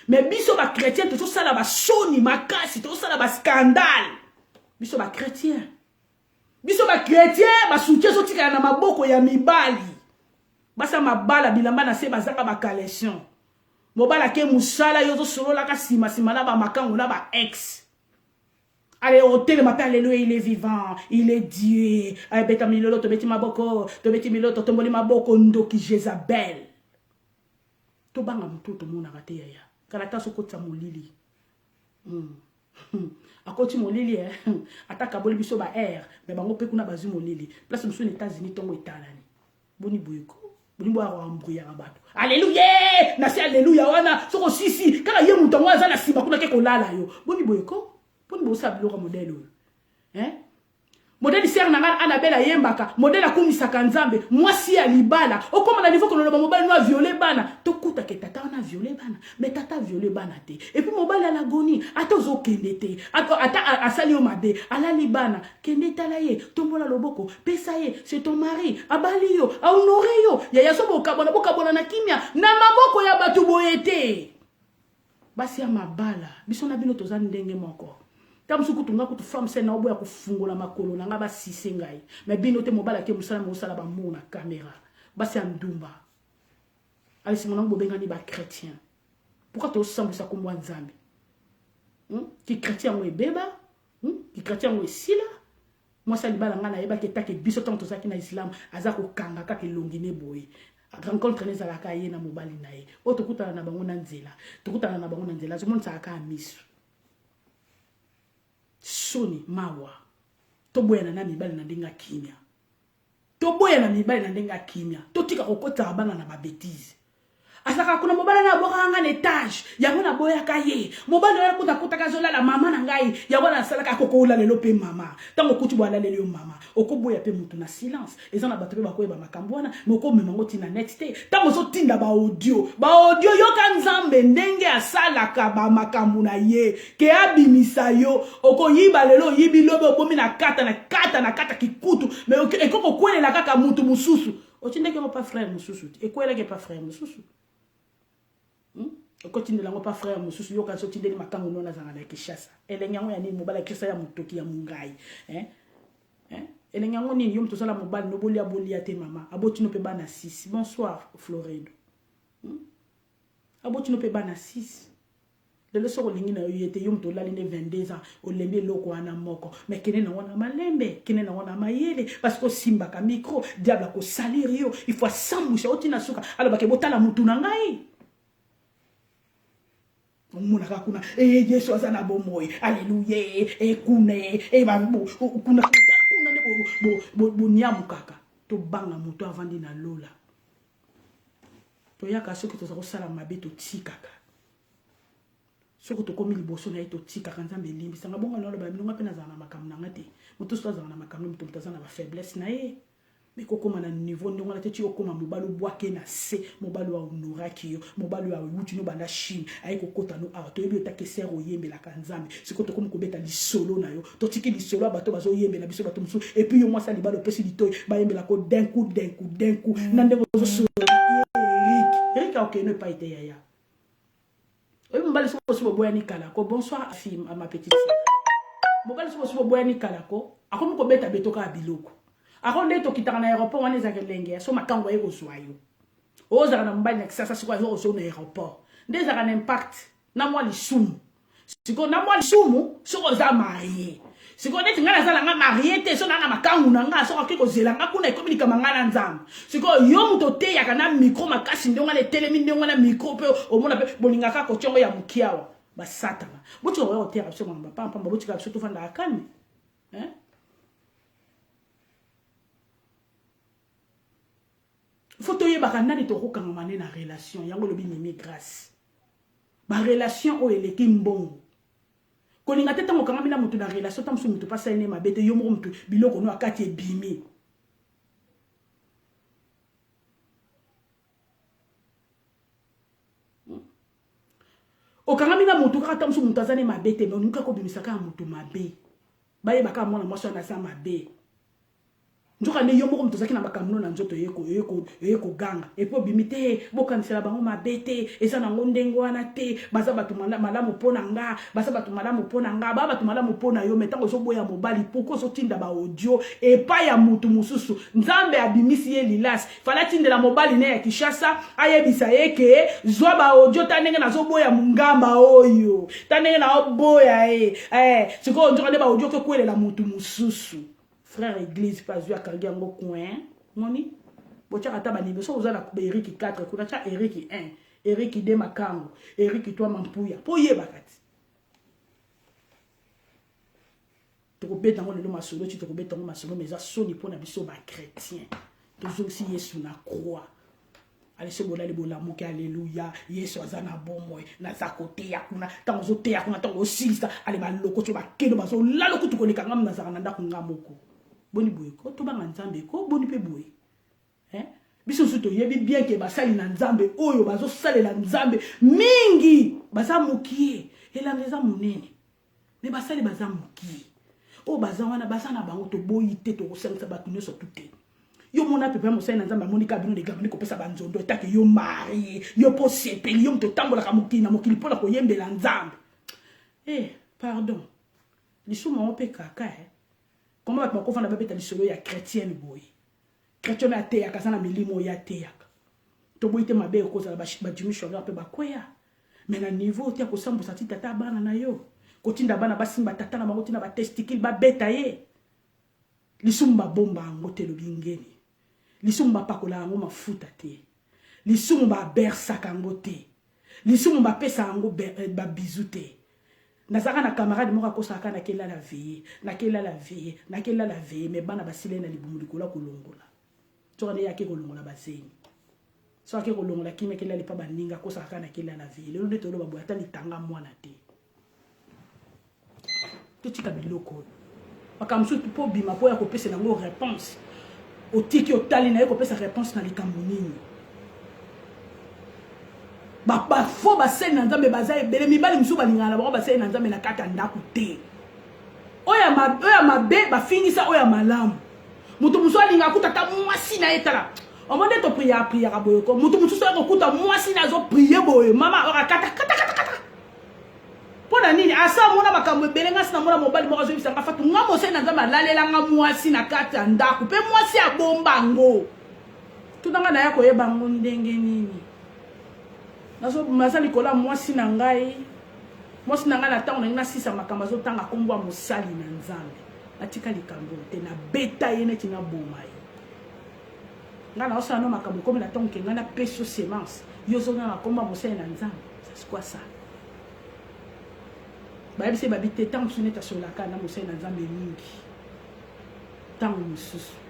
mais biso ba chrétien to sala ba soni makasi to sala ba scandale biso ba chrétien ba soutien so tika na maboko ya mibali basa mabala bilamba na se bazaka ba collection mobala ke musala yo zo solo la ka sima na ba makango na ba ex. Allez, au télé m'appelle, alléluia, il est vivant, il est Dieu. Allez, beta milolo, to beti maboko, to beti milolo, to mboli maboko, ndoki Jezabel. To banga mutu to mona rate ya. Kalata so kota molili. Akoti molili ataka boli biso ba air, mais bango pe kuna bazu molili. Place musu aux États-Unis tongo etalani. Boni boyko. Boni bo ara mbrouya bato. Alléluia! Na se alléluia wana, soko sisi, kala ye mutu ngwa za na siba kuna ke kolala yo. Boni boyko. Pour nous savoir le modèle, hein? Modèle sert nanga anabela yembaka, modèle akumisa kanzambe, moi si alibala, au comme on a niveau que le mobile no violé bana, to kuta ke tata on a violé bana, mais tata violé bana te. Et puis mobile à l'agonie, atozo kendete, ata asali omade, ala libana, kendeta laye, tombola loboko, pesaye, c'est ton mari, abali yo, a honoré yo, ya so boka bona na kimia, na maboko ya batu boyete. Basi ya mabala, biso na bino tozani ndenge moko. Tamsuku tunga kutu femme se na obo ya kufungola makolo na nga ba sise ngai mais bino te mobala ke musala ba mona caméra basi andumba ali simona ngo bengani ba chrétien pourquoi to sambusa ko mwa nzambe ki chrétien mo ebeba ki chrétien mo esila moi ça libala nga na yeba ke take biso tanto zaki na islam azako kanga ka ke longine boy rencontre les alaka ye na mobali na ye o to kutana na bango na nzela zo monta aka misu soni mawa toboya na mibali na ndenga kimia totika kokota bana na ba bêtise asaka kuna mobala na boka nga etage yango na boya kaye mobala na kuta kazola la mama na ngai yango na salaka kokola lelo pe mama tango kuti bwala lelo mama okoboya pe mutu na silence ezana bato pe bakoyeba makambo wana moko memango tina net te tango zo tinda ba audio yoka nzambe ndenge asalaka ba makambo na ye ke abimisa yo okoyiba lelo yibi lobe obomi na kata kikutu mais ekoko kwelela kaka mutu mususu otindeke ngo pas frère mususu ekweleke pas frère mususu okotindela ngo pas frère mususu yoka so tindeli makango nona zanga na Kishasa elenyango ya nini mobala kisa ya mutoki ya mungai elenyango nini yom tosala mobali no bolia te mama abotino pe bana 6 bonsoir Florido abotino pe bana 6 de le soko lingi na yete yom to lali ne 22 ans o lembe loko ana moko mais kene na wana malembe kene na wana mayele parce que simba ka micro diable ko salir yo il faut sambusha otina suka alors ba ke botala mutu na ngai muna kakuna Yesu azana bomoy alléluia kune ba kuna ne bo nyamu kaka to banga mutu avandi na lola to yaka soki to sala mabe to tikaka soko to komi liboso na ito tikaka nzambe limbi sanga bonga na loba milonga pe na zana makamna ngate mutu so zana makamna mutu tazana ba faiblesse na ye mais kokoma na niveau ndongo na teti okoma mobalu bwake na se mobalu wa honoraki yo mobalu wa wuti no banda Chine ayi kokota no awa toyebi otake ser oyembela kanzambe siko tokomi kobeta lisolo na yo totiki lisolo bato bazo yembela biso bato musu et puis yo mwasa libalo pesi litoy ba yembela ko d'un coup na ndeko zo so Eric a okene pas été yaya et mbali so boya ni kala ko bonsoir à ma petite sœur mbali so boya ni kala ko akomi kobeta betoka biloko ako nde tokitaka na aéroport wana ezaka lenge so makango ye kozwa yo ozaka na mobali na kisasa sikoyo azokozwa na aéroport nde ezaka na impact na mwa lisumu sikoyo na mwa lisumu soko oza marie sikoyo neti ngai nazala nga marie te so nanga makangu na nga soko akoki kozela nga kuna ekomi likama nga na nzambe sikoyo yo moto oteyaka na mikro makasi ndenge wana etelemi ndenge wana mikro mpe omona mpe bolingaka kotiongo ya mokiawa basatana botika koya koteyaka biso mwana bapampamba botika biso tofandaka kalme faut toye bakandani to kokanga na relation yango lobi mimi grâce ba relation o eleki mbongo kolinga tete ngo kanga mina mutu na relation tamso mutu pasa ene mabete yo mo mutu biloko no akati ebimi o kanga mina mutu kaka tamso mutu azane mabete mais onuka ko bimisaka mutu mabe baye baka mona mwaso na sa mabe njoka ne yo moko mtozaki na makamno na nzoto yeko ganga epo bimite bokanisela bango mabete eza na ngondengo wana te baza batu malamu pona nga baza batu malamu pona nga ba batu malamu pona yo metango so boya mobali poko so tinda ba audio epa ya mutu mususu nzambe abimisi ye lilas fala tindela mobali ne ya Kishasa ayebisa yeke zwa ba audio tanenge na zo boya mungamba oyo tanenge na boya siko njoka ne ba audio ko kwelela mutu mususu frère église pas vu à Kangango coin moni bocha ata ba niveau so uzana Eric 4 kuna cha Eric 1 Eric 2 makango Eric 3 mampuya po yeba kati to ko beta ngolo masolo ti to ko beta ngolo masolo mais ça soni pona biso ba chrétien toujours si Yesu na croix allez se bola le bola moke alléluia Yesu azana bomo na za côté ya kuna tango zo te ya kuna tango silisa ale ba loko to ba kendo ba zo la loko to ko leka ngam na za nda ku ngamoko boni boye ko to banga nzambe ko boni pe boye biso suto yebi bien ke basali na nzambe oyo bazo salela nzambe mingi baza mukie elangeza munene me basali baza mukie o baza wana baza na bango to boyi te to kosenga batu nyoso tuté yo mona pepe mosali na nzambe monika bino de gamani ko pesa banzondo etake yo marié yo po sepeli yo mto tambola ka mukina mokili pona ko yembela nzambe pardon lisuma ope kaka comment va qu'on va beta lisolo ya chrétienne boy chrétien na te ya kasana milimo ya te ya to boite mabe ko za ba jimisho ngape ba kwea mais na niveau te ko sambo sa tata bana na yo ko tinda bana basimba tata na bango tinda ba testicule ba beta ye lisumba bomba ngote lo bingeni lisumba pakola ngo mafuta te lisumba bersa kangote lisumba pesa ngo ba bizute nazaka na camarade moko akosaka na kela la veille mais bana basile na libumu likola kolongola tsoka ne yake kolongola baseni so ake kolongola kime kela lipa baninga akosaka na kela la veille lelo ndeto lo baboya ta litanga mwana te totika biloko makamso po bima po ya kopesa nango réponse otiki otali na ye kopesa réponse na likambo nini ba fo ba sene na nzambe baza ebele mibali musu balingana ba sene na nzambe na kata ndaku te oya mabe ba fingisa oya malamu mutu musu alinga kuta mwasi na etala omonde to priya ka boyo ko mutu musu so kuta mwasi na zo prier boyo mama ora kata pona nini asa mona makambo ebele ngasi na mona mobali moko zo bisanga fatu ngamo sene na nzambe alalela nga mwasi na kata ndaku pe mwasi abombango tunanga na yako yebango ndenge nini nazo mazali kola mwasi na ngai na tango na sisa makamba zo tanga kombwa musali na nzambe atika likambo te na beta yene tina boma ye ngana osa no makambo komi na tango kenga na peso semence yozo na kombwa musali na nzambe c'est quoi ça ba bise ba bite tango suneta solaka na musali na nzambe mingi tango mususu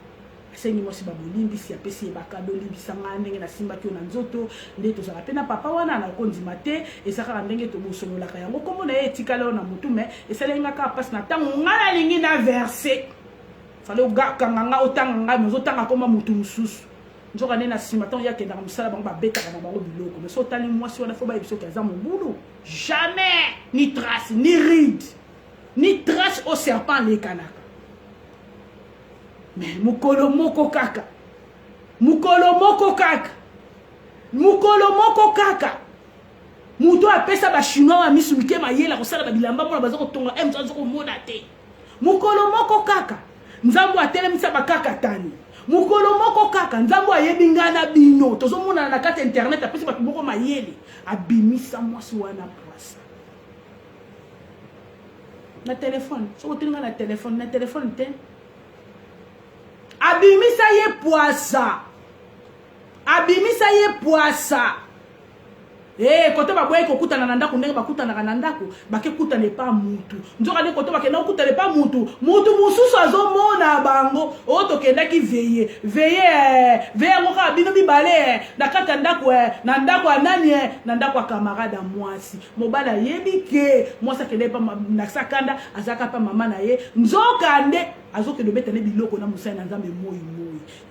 sengi mosi babolimbi si apesi bakado limbisa ndenge na simba kyo na nzoto nde tozala pena papa wana na kondima te esaka ndenge to bosololaka yango komo na etikala na mutu me eselenga ka passe na tango ngana lingi na verser fallait kanganga otanga mais otanga comme mutu mususu njoka nena simaton ya ke na musala bango ba beta na bango biloko mais so tali moi si on a faut ba biso kaza mon boulot jamais ni trace ni ride ni trace au serpent les kanaka mais mukolo moko kaka muto apesa ba chinois wa misumike mayela ko sala ba bilamba mona bazo ko tonga mzazo ko mona te mukolo moko kaka nzambo atelemisa bakaka tani mukolo moko kaka nzambo ayebi ngana bino tozomona na kati internet apesi bato moko mayele abimisa mwasi wana poisa na telefone soko telinga na telefone te abimisa ye poisa kote baboye kokutana na ndako ndenge bakutanaka na ndako bakekutana epa mutu nzoka nde kote bakenda kokutana epa mutu mosusu azomona bango oyo tokendaki veye yango kaka bino mibale na kati ya ndako na ndako ya nani na ndako ya kamarade ya mwasi mobali ayebi ke mwasi akende epa na sakanda azaka pa mama na ye nzoka nde azokende obetane biloko na mosali na nzambe moi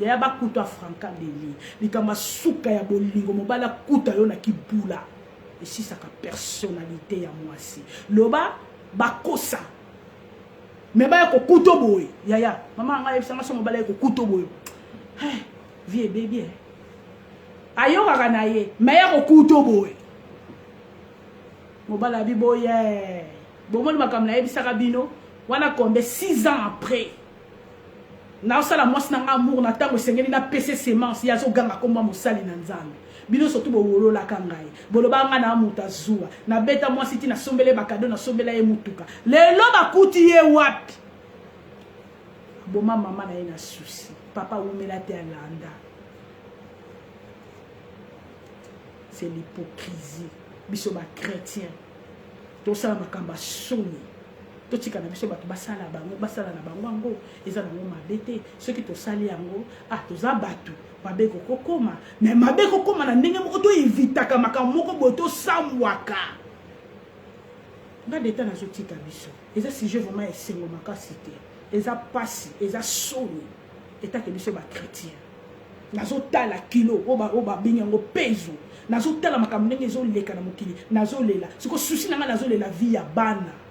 yaya bakuta a franka deli likama suka ya bolingo mobala kuta yo na kibula esisaka personnalité ya mwasi loba bakosa me baya kokuto boye yaya mama nga yebisanga so mobala kokuto boye vie bébé ayokaka na ye me ya kokuto boye mobala biboye bomoni makambo na yebisaka bino wana kombe 6 ans après na osala mwasi na amour na tango esengeli na pese semence ya zoganga komba mosali na nzambe bino surtout bowololaka ngai boloba nga na amuta zuwa na beta mwasi ti nasombele bakado nasombela ye mutuka lelo bakuti ye wapi boma mama na ye na susi papa umela te alanda c'est l'hypocrisie biso ba chrétien tosala makamba soni totika na biso bato basala na bango yango eza nango mabe te soki tosali yango toza bato mabe kokokoma me mabe kokoma na ndenge moko toevitaka makambo moko boye tosambwaka nga deta nazotika biso eza sujet vraiment esengo makasi te eza pasi eza soni etake biso bachrétien nazotala kilo oyo babengi yango peso nazotala makambo ndenge ezoleka na mokili nazolela siko susi nanga nazolela vie ya bana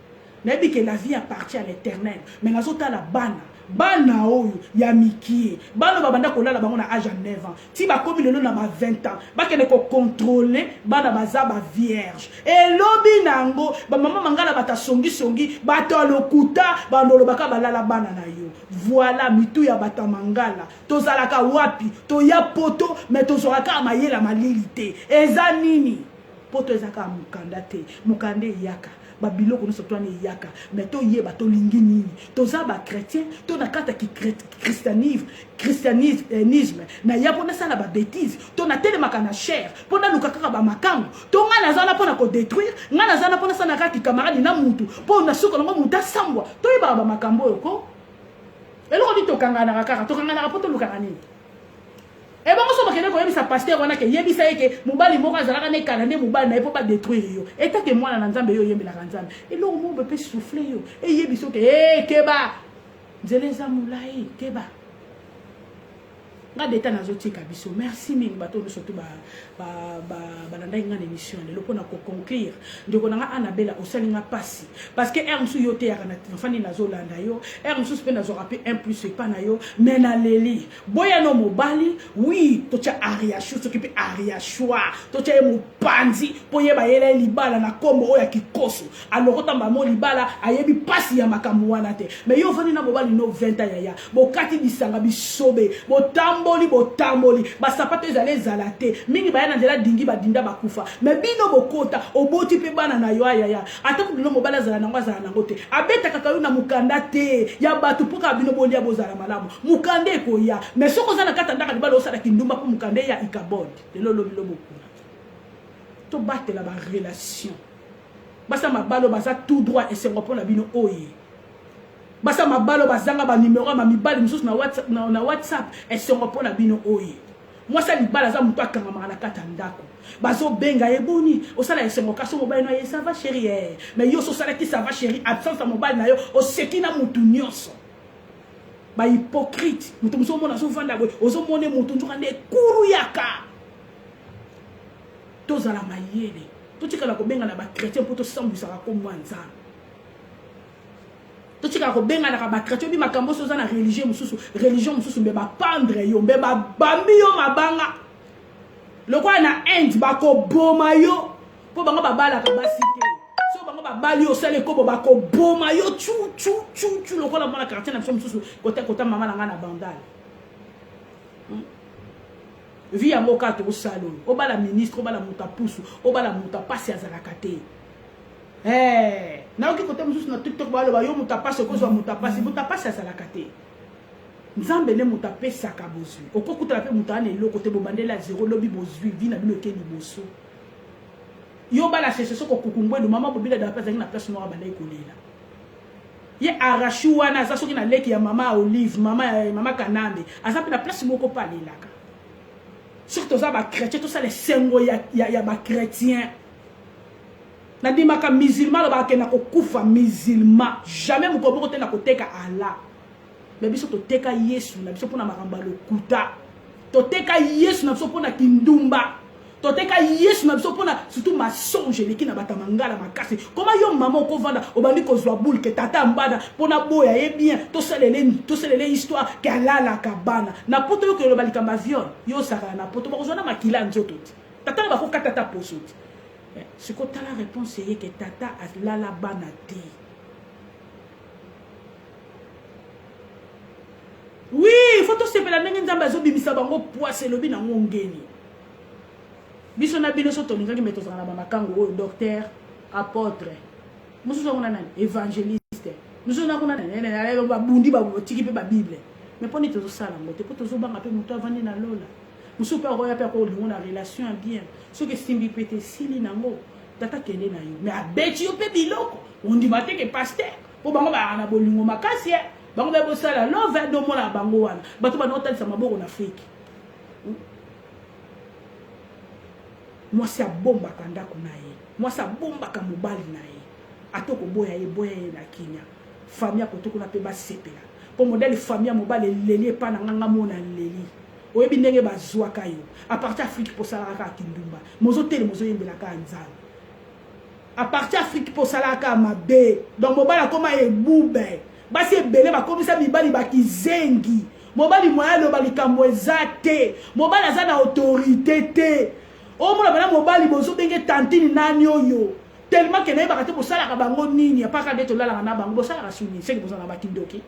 nayebi que la vie appartient à l'éternel mais nazota la bana oyo ya mikie bana babanda kolala bango na âge à 9 ans ti bakomi lelo na ba 20 ans bakende ko contrôler bana baza ba vierge elobi nango ba mama mangala bata songi bato lokuta bandolo baka balala bana na yo voilà mitu ya bata mangala tozalaka wapi to ya poto mais tozalaka mayela malilité eza nini poto ezaka mukanda te mukande yaka babiloko no sotwana yaka mais to yeba to lingi nini toza ba chrétien to na kata ki christianisme na yapo na sala ba bêtise to na telemaka na chair pona lukaka ba makambo to nga nazana pona ko détruire nga nazana pona sana kaki camarade na mutu pona suka ngo muta sambwa to yeba ba makambo yoko eloko di to kanga na poto lukaka nini et bon so bakene ko yebisa pasteur wana ke yebisa yeke mobali moko azalaka ne kanande mobali na yepo ba détruire yo eta ke mwana na nzambe yo yembela nzambe eloko mo be pe souffler yo e yebiso ke keba nzeleza mulai keba nga deta nazotika biso merci mingi bato surtout balanda nga na émission lelo pona ko conclure ndeko nanga Annabella osalinga pasi parce que ermsu yo te ya kana fani nazolanda yo ermsu pe nazo rappeler 1 plus pas na yo mena leli boya no mobali oui to cha aria shu to kipe aria shwa to cha mo panzi poye ba yele libala na kombo oya kikoso aloko tamba mo libala ayebi pasi ya makambo wana te mais yo fani na mobali no 20 ya bokati bisanga bisobe botamboli basapato ezale zalate mingi bayana ndela dingi badinda bakufa mais bino bokota oboti pe bana na yo ayaya atako bino mobala zala nango te abeta kaka yo na mukanda te ya batu poka bino bolia bozala malamu mukande ko ya mais soko zana kata ndaka libala osala kindumba po mukande ya ikabod lelo lobilo bokuna to batela ba relation basa mabalo baza tout droit et c'est repona bino oye basa mabalo bazanga ba numéro ma mibali mususu na WhatsApp et se repona bino oye moi ça libala za mutu akanga na kata ndako bazo benga eboni osala esengo kaso mobile na ye ça va chérie mais yo so sala ki ça va chérie absence mobile na yo o sekina mutu nyonso ba hypocrite mutu muso mona so vanda boy ozo mone mutu njoka ne kuru yaka toza la mayele totika la kobenga na ba chrétien poto sambisa ko mwanza totika ko benga na ba chrétien bi makambo so za na religion mususu mbe ba pendre yo mbe ba bambi yo mabanga lokwa na end ba ko boma yo po banga babala ka basite so banga babali yo sele ko ba ko boma yo chu lokwa la mona chrétien na mususu kota mama na ngana bandal vi ya moka to salon obala ministre obala muta pusu obala muta pasi azalaka te na oki kote mususu na TikTok balo ba yo muta pasi ko zo muta pasi azalaka te nzambe ne muta pesa ka bozwi okokuta la pe muta ne lo kote bobandela zéro lobi bozwi vi na bino ke liboso yo bala seseso ko kukumbwe mama bobila da pesa na place noa bala ikolela ye arashi wana aza soki na leki ya mama Olive mama Kanambe aza pe na place moko palelaka surtout ça ba chrétien tout ça les sengo ya ba chrétien na dimaka musulman ba ke na ko kufa musulman jamais mo ko te na ko teka Allah mais biso to teka Yesu na biso pona makamba lokuta to teka Yesu na biso pona kindumba to teka Yesu na biso pona surtout mensonge leki na batamangala makasi comment yo maman ko vanda obandi ko zwa boule ke tata mbada pona boya ye bien to selele histoire ke alala kabana na poto yo ke lo balika ma viol yo saka na poto ba kozona makila nzoto tata ba ko katata posoti ce que la réponse est que tata alala bana te oui il faut to sepela ndenge nzamba zo bimisa bango poisse lobi na ngongeni biso na bino so tolingaki meto za na makango docteur apôtre musu so nani évangéliste musu na kuna nene ba bundi ba tiki pe ba bible mais poni to sala ngote po to zo banga pe mutu avandi na lola musu pe roya pe ko lingo na relation bien so que simbi pete sili nango tata kende na yo mais abeti yo pe biloko on dit maté que pasteur po bango ba na bolingo makasi bango be bo sala lo va do mona bango wana bato ba nota sa maboko na Afrique moi c'est bomba kanda kunaye moi ça bomba ka mobali naye atoko boya ye na Kenya famille ko toko na pe ba sepela po modèle famille mobali leli pa na nganga mona leli oyebi ndenge bazwa kayo à partir Afrique pour sala ka kindumba mozo tele mozo yembela ka nzala à partir Afrique pour sala ka mabe donc mobali koma e bube basi ebele ba komisa mibali ba kizengi mobali moya lo bali kambo ezate mobali azana autorité te o mona bana mobali bozo benge tantini nani oyo tellement que na ba kate bosala ka bango nini pa ka deto lala na bango bosala ka suni c'est que bosala ba kindoki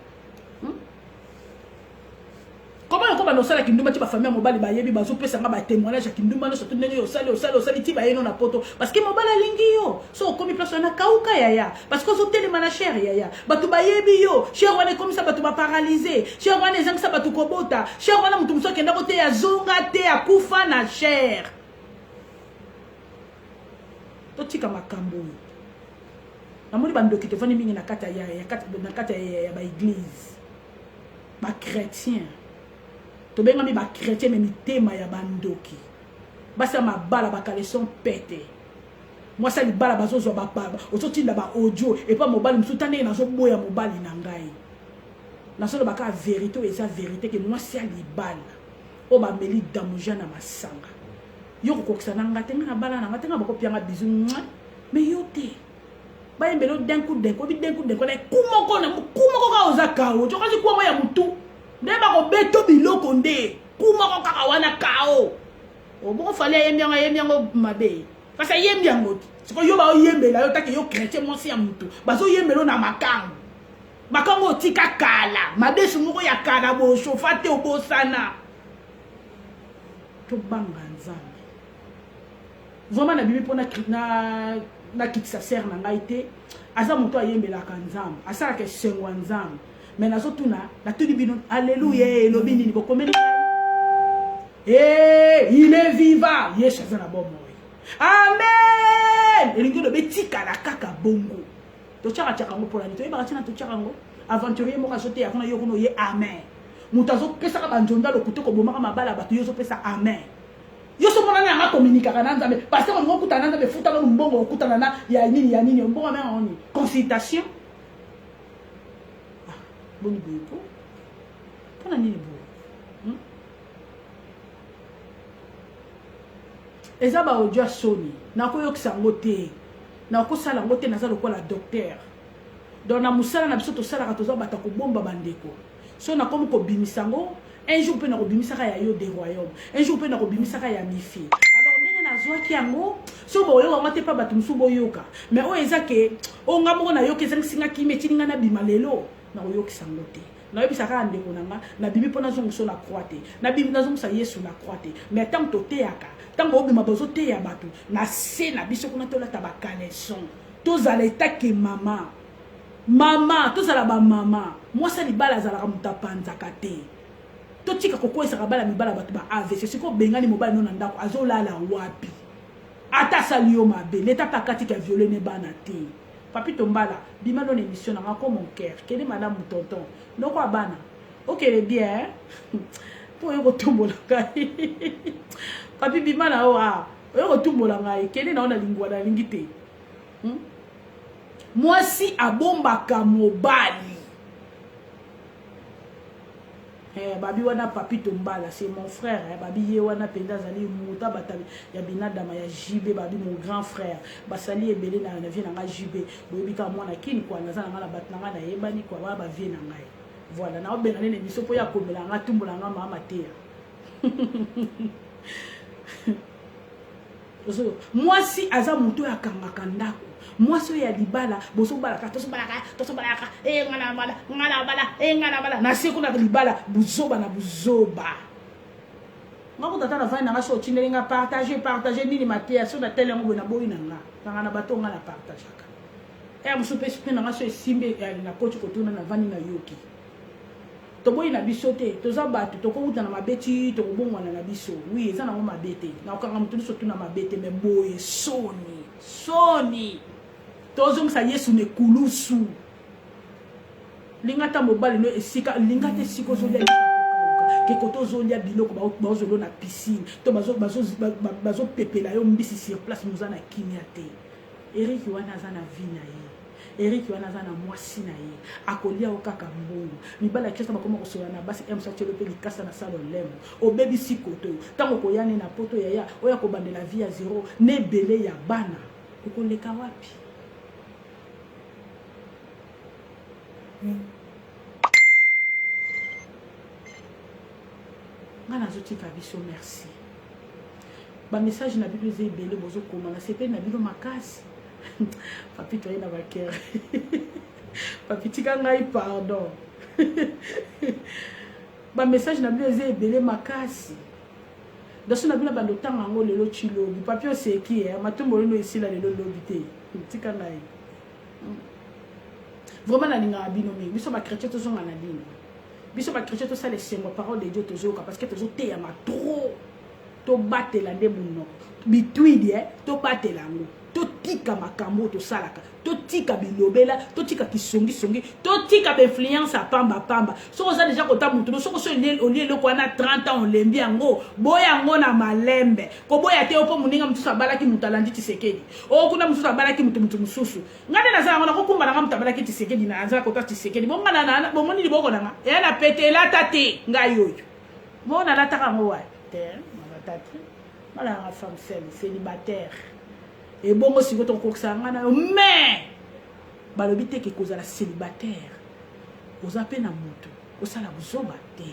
comment ko ba no sala kinduma ti ba famille mobali ba yebi bazo pesa nga ba témoignage kinduma no surtout ndenge yo sali ti ba yeno na poto parce que mobali alingi yo so komi place na kauka yaya parce que zo telema na cher yaya batu ba yebi yo cher wana comme ça batu ba paralysé cher wana ezang sa batu kobota cher wana mutu muso kenda kote ya zonga te ya kufa na cher totika makambo namoni bandoki te fani mingi na kata ya ba église ba chrétien to benga mi ba chrétien mais mitema ya bandoki basa mabala ba caleçon pété moi ça li bala bazo zo ba baba ozotinda ba audio et pas mobile msutane na zo boya mobile na ngai na solo ba ka vérité et ça vérité que moi c'est li bala o ba meli damuja na masanga yo kokokisa na ngate na bala na ngate ngaba ko pianga bizu mais yo te ba yembelo denku denko bi denku denko na kumoko ka ozaka o to kasi kwa ya mutu ndeba ko beto biloko nde kumoko ka wana kao o bo fali yembiango mabe parce yembiango siko yo ba yembela yo take yo chrétien mo si ya mutu bazo yembelo na makango tika kala madesu moko ya kala bo chofate obosana to banga nzambe vraiment na bibi pona na kitisa ser na ngai te aza moto ayembelaka nzambe asalaka esengo ya nzambe mais nazotuna natuni bino alléluia elobi nini bokomeli il est vivant yesu aza na bomoi amen elingi lobi etikala kaka bongo totyaka yango mpola nini toyebaka ntina totyaka yango aventurier moko azoteya kuna yo kuna oye amen moto azopesaka banzonda lokuta kobomaka mabala bato yo ozopesa amen yo so mona na communiquer na nzambe parce que on kuta na nzambe futa no mbongo okuta na ya nini mbongo mais on consultation boni bipo mpona nini boye eza baaudio ya soni nakoyokisa yango te nakosala yango te naza lokola docteur donc na mosala na biso tosalaka toza bata kobomba bandeko so nakomi kobimisa yango un jour mpe nakobimisaka ya yo de royaume un jour mpe nakobimisaka ya mifi alors ndenge nazwaki yango so boyoka yango te mpa bato mosusu boyoka mais oyo eza ke oyo nga moko nayoka ezangisingaki me etini nga nabima lelo nakoyokisa yango te nayebisaka ya ndeko na nga nabimi mpo nazongiso na croix te nabimi nazongisa yesu na croix te mais ntango toteyaka ntango obima bozoteya bato na se na biso kuna tolata bakaleson tozala etake mama tozala bamama mwasi libala azalaka moto apanzaka te totika kokwesaka bala mibala bato ba AVC siko bengani mobali no na ndako azolala wapi ata asali yo mabe leta mpe akatika viole ne bana te papi tombala bima no na émission nanga ko mon cœur kende madame tonton ndoko abana okele bien po yo kotumbola ngai papi bima na oa oyo kotumbola ngai kende naona lingwa na lingi te mwasi abombaka mobali babi wana papi tombala c'est mon frère babi ye wana penda zali muta batali ya binadama ya JB babi mon grand frère basali ebele na vie na nga JB boyebika mwana kini kwa naza na nga bat na nga na yebani kwa ba vie na ngai voilà na obenga nene biso po ya komela nga tumbola nga mama te mwasi aza muto ya kangaka ndako mwasi ya libala bosobalaka tosobalaka ngana bala na seko na libala buzoba na buzoba ngako tata na vana ngaso chinelinga partager nini matia so na tele ngo na boyi nanga na bato nga na partageaka musupe supe na ngaso esimbe na kochi kotuna na vani na yoki toboyi na biso te toza bato tokouta na mabeti tokobongwana na biso oui eza nango mabete na okanga mutu biso tuna mabete me boye soni tozongisa yesu ne kulusu lingata mobali no esika lingata esika ozolia ke koto ozolia biloko bazolo na piscine to bazopepela yo mbisi sur place moza na kimia te Eric wana aza na vie na ye Eric wana aza na mwasi na ye akolia okaka mbongo mibala kesa bakoma kosola na basi msachelo pe likasa na salo lemo obebi sikoto tango koyane na poto yaya oya kobandela vie ya zéro ne belé ya bana okoleka wapi ngana zotika biso merci ba message na bible eza ebele bozo koma na sepe na bino makasi papi toi na bakere papi tika ngai pardon ba message na bible eza ebele makasi daso na bino bando tanga ngo lelo chilobi papi oseki matumbo leno esila lelo lobi te tika ngai vraiment na linga bino mingi biso ba chrétien to zonga na dini biso ba chrétien to sala sengo parole de Dieu to zoka parce que to zo te ya ma trop to batela nde muno bitwidi to batela ngo to tika makambo to salaka to tika bilobela to tika kisongi to tika be influence pamba so oza déjà kota mutu so so olielo kwa na 30 ans on lembi yango boya ngo na malembe ko boya te opo muninga mutu sabalaki mutalandi Tshisekedi o kuna mutu sabalaki mutu mususu ngane na za ngona ko kumba na mutu sabalaki Tshisekedi na anza kota Tshisekedi bonga na bomoni liboko na nga ya na petela tate ngayoyo bona la taka ngo wa te tate mala femme célibataire et bon si vous avez mais balobi te ke kozala célibataire oza pe na moto osala buzoba te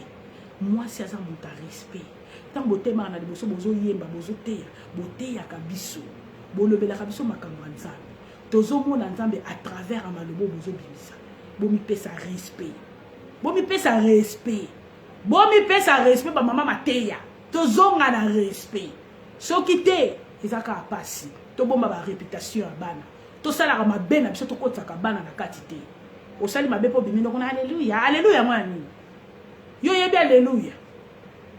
mwasi aza moto a respect tant botema na liboso bozo yemba bozo teya boteyaka biso bolobelaka biso makambo ya nzambe tozomona nzambe à travers amalobo bozo bimisa bomipesa respect ba mama mateya tozonga na respect soki te ezaka apasi tobomba ba réputation ya bana to sala ma bena biso to kotsaka bana na kati te osali mabe po bimino kona haleluya mwani yo yebi haleluya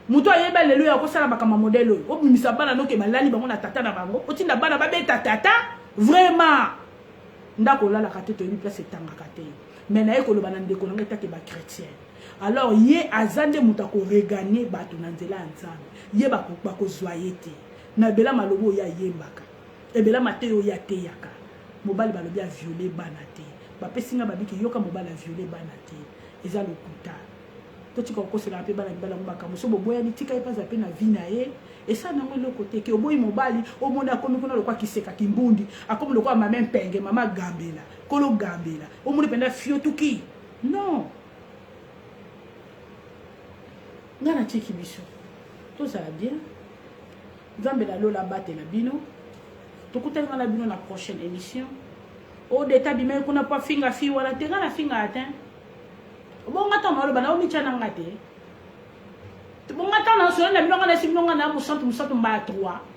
muto yebi haleluya ko sala bakama modelo o bimisa bana noke balali bango na tata na bango otinda bana babeta tata vraiment ndako lala kate to yebi place tanga kate mais na ekolo bana ndeko na ngeta ke ba chrétien alors ye azande muta ko regagner bato na nzela ya nzambe ye bako zoyer te na bela malobo ya yembaka ebela mateo ya teyaka mobali balobi a violer bana te bapesinga babiki yoka mobali a violer bana te eza lokuta to tika ko sela pe bana bala makambo so boboya ni tika epaza pe na vie na ye et ça na ngolo côté ke oboyi mobali o monde akomi kuna lokwa kiseka kimbundi akomi lokwa mama mpenge mama gambela kolo gambela o monde penda fio tuki non ngana tiki biso to ça bien Zambela lola bate la bino tokutana na bino na prochaine émission au détail bi mais kuna pas finga fi wala te ngana finga atteint bon ngata malo bana o mi chana ngate bon ngata na so na bino ngana simno ngana musantu mba 3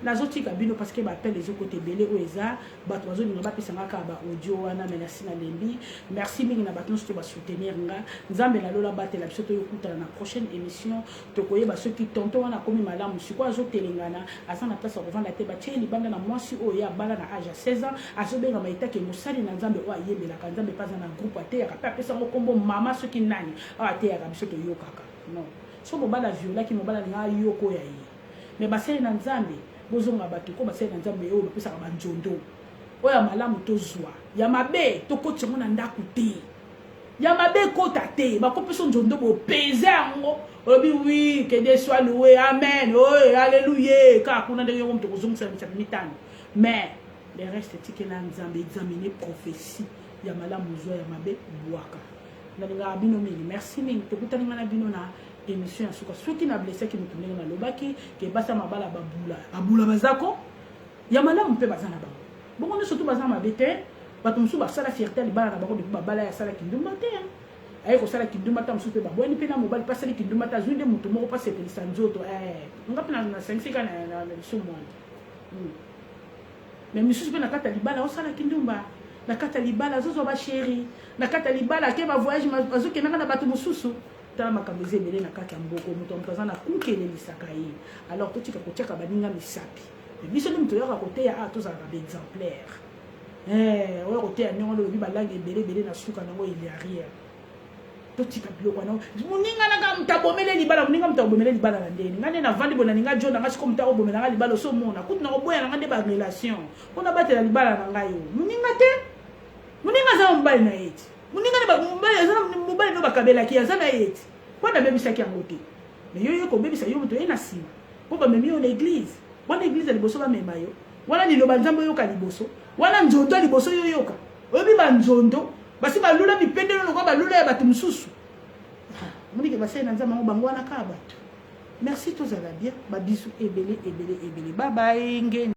la zotika bino parce que ba appelle les côté belé o eza ba tozo ni ba pesanga ka ba audio wana merci na lembi merci mingi na batno so ba soutenir nga nzambe la lola bate la biso to yokuta na prochaine émission to koyeba ceux qui tonton wana komi malamu siko azo telengana asa na place revendre la te ba tcheli banda na mwasi o ya bala na âge 16 ans azo benga maita ke musali na nzambe o ayebela ka nzambe pas na groupe ate ya ka pesa ngo kombo mama ceux qui nani ate ya ka biso to yokaka non so bo bala viola ki mo bala nga yoko ya yi mais ba sele na nzambe bozonga bato ko basele na nzambe oyo bapesaka banjondo oyo malamu tozwa ya mabe tokoti yango na ndako te ya mabe kota te bakopesa njondo bopeza yango olobi oui que Dieu soit loué amen oh alléluia kaka kuna ndenge yango moto kozongisa misapi mitano mais le reste tike na nzambe examiner prophétie ya malamu zwa ya mabe bwaka nalinga bino mingi merci mingi tokutani na bino na émission suka soki na blessé ki mutu ndenge na lobaki ke basa mabala babula bazako ya malamu mpe bazana bango bongo ne surtout bazana mabete bato musu basala fierté libala na bango depuis babala ya sala kindumba te aye ko sala kindumba ta musu pe babweni pe na mobali pasali kindumba ta zunde mutu moko pa sepelisa nzoto ngapi na 5 sika na sumo mais musu pe na kata libala o sala kindumba na kata libala zozo ba chéri na kata libala ke ba voyage mazuke na bato mususu tala makambo ezebele na kati ya mboko moto aza na kunkelelisaka ye alors totika kotiaka baninga misapi biso nde moto oyaka koteya a tozalaka baexemplaire oya koteya ndenge lobi balangi ebelebele na suka nango ele arrière totika biloko wana moninga nanga moto abomele libala moninga moto abomele libala na ndeni nga nde navandi bona ninga jo nanga siko moto akobomelanga libala osomona kutu na koboya nanga nde barelation mpona batela libala na ngai yo moninga te moninga aza mobali na ye ti moninga ne mobali no bakabelaki aza na ye ti mpo na bebisaki yango te mais yo yo kobebisa yo moto ye na nsima mpo bamemi yo na église wana église ya liboso bamema yo wana liloba nzambe oyoka liboso wana nzondo ya liboso yo yoka oyebi banzondo basi balula mipendelo lokwa balula ya bato mosusu monike basali na nzambe yango bango wana kaka bato merci tozala bien babisu ebele bye bye ngeni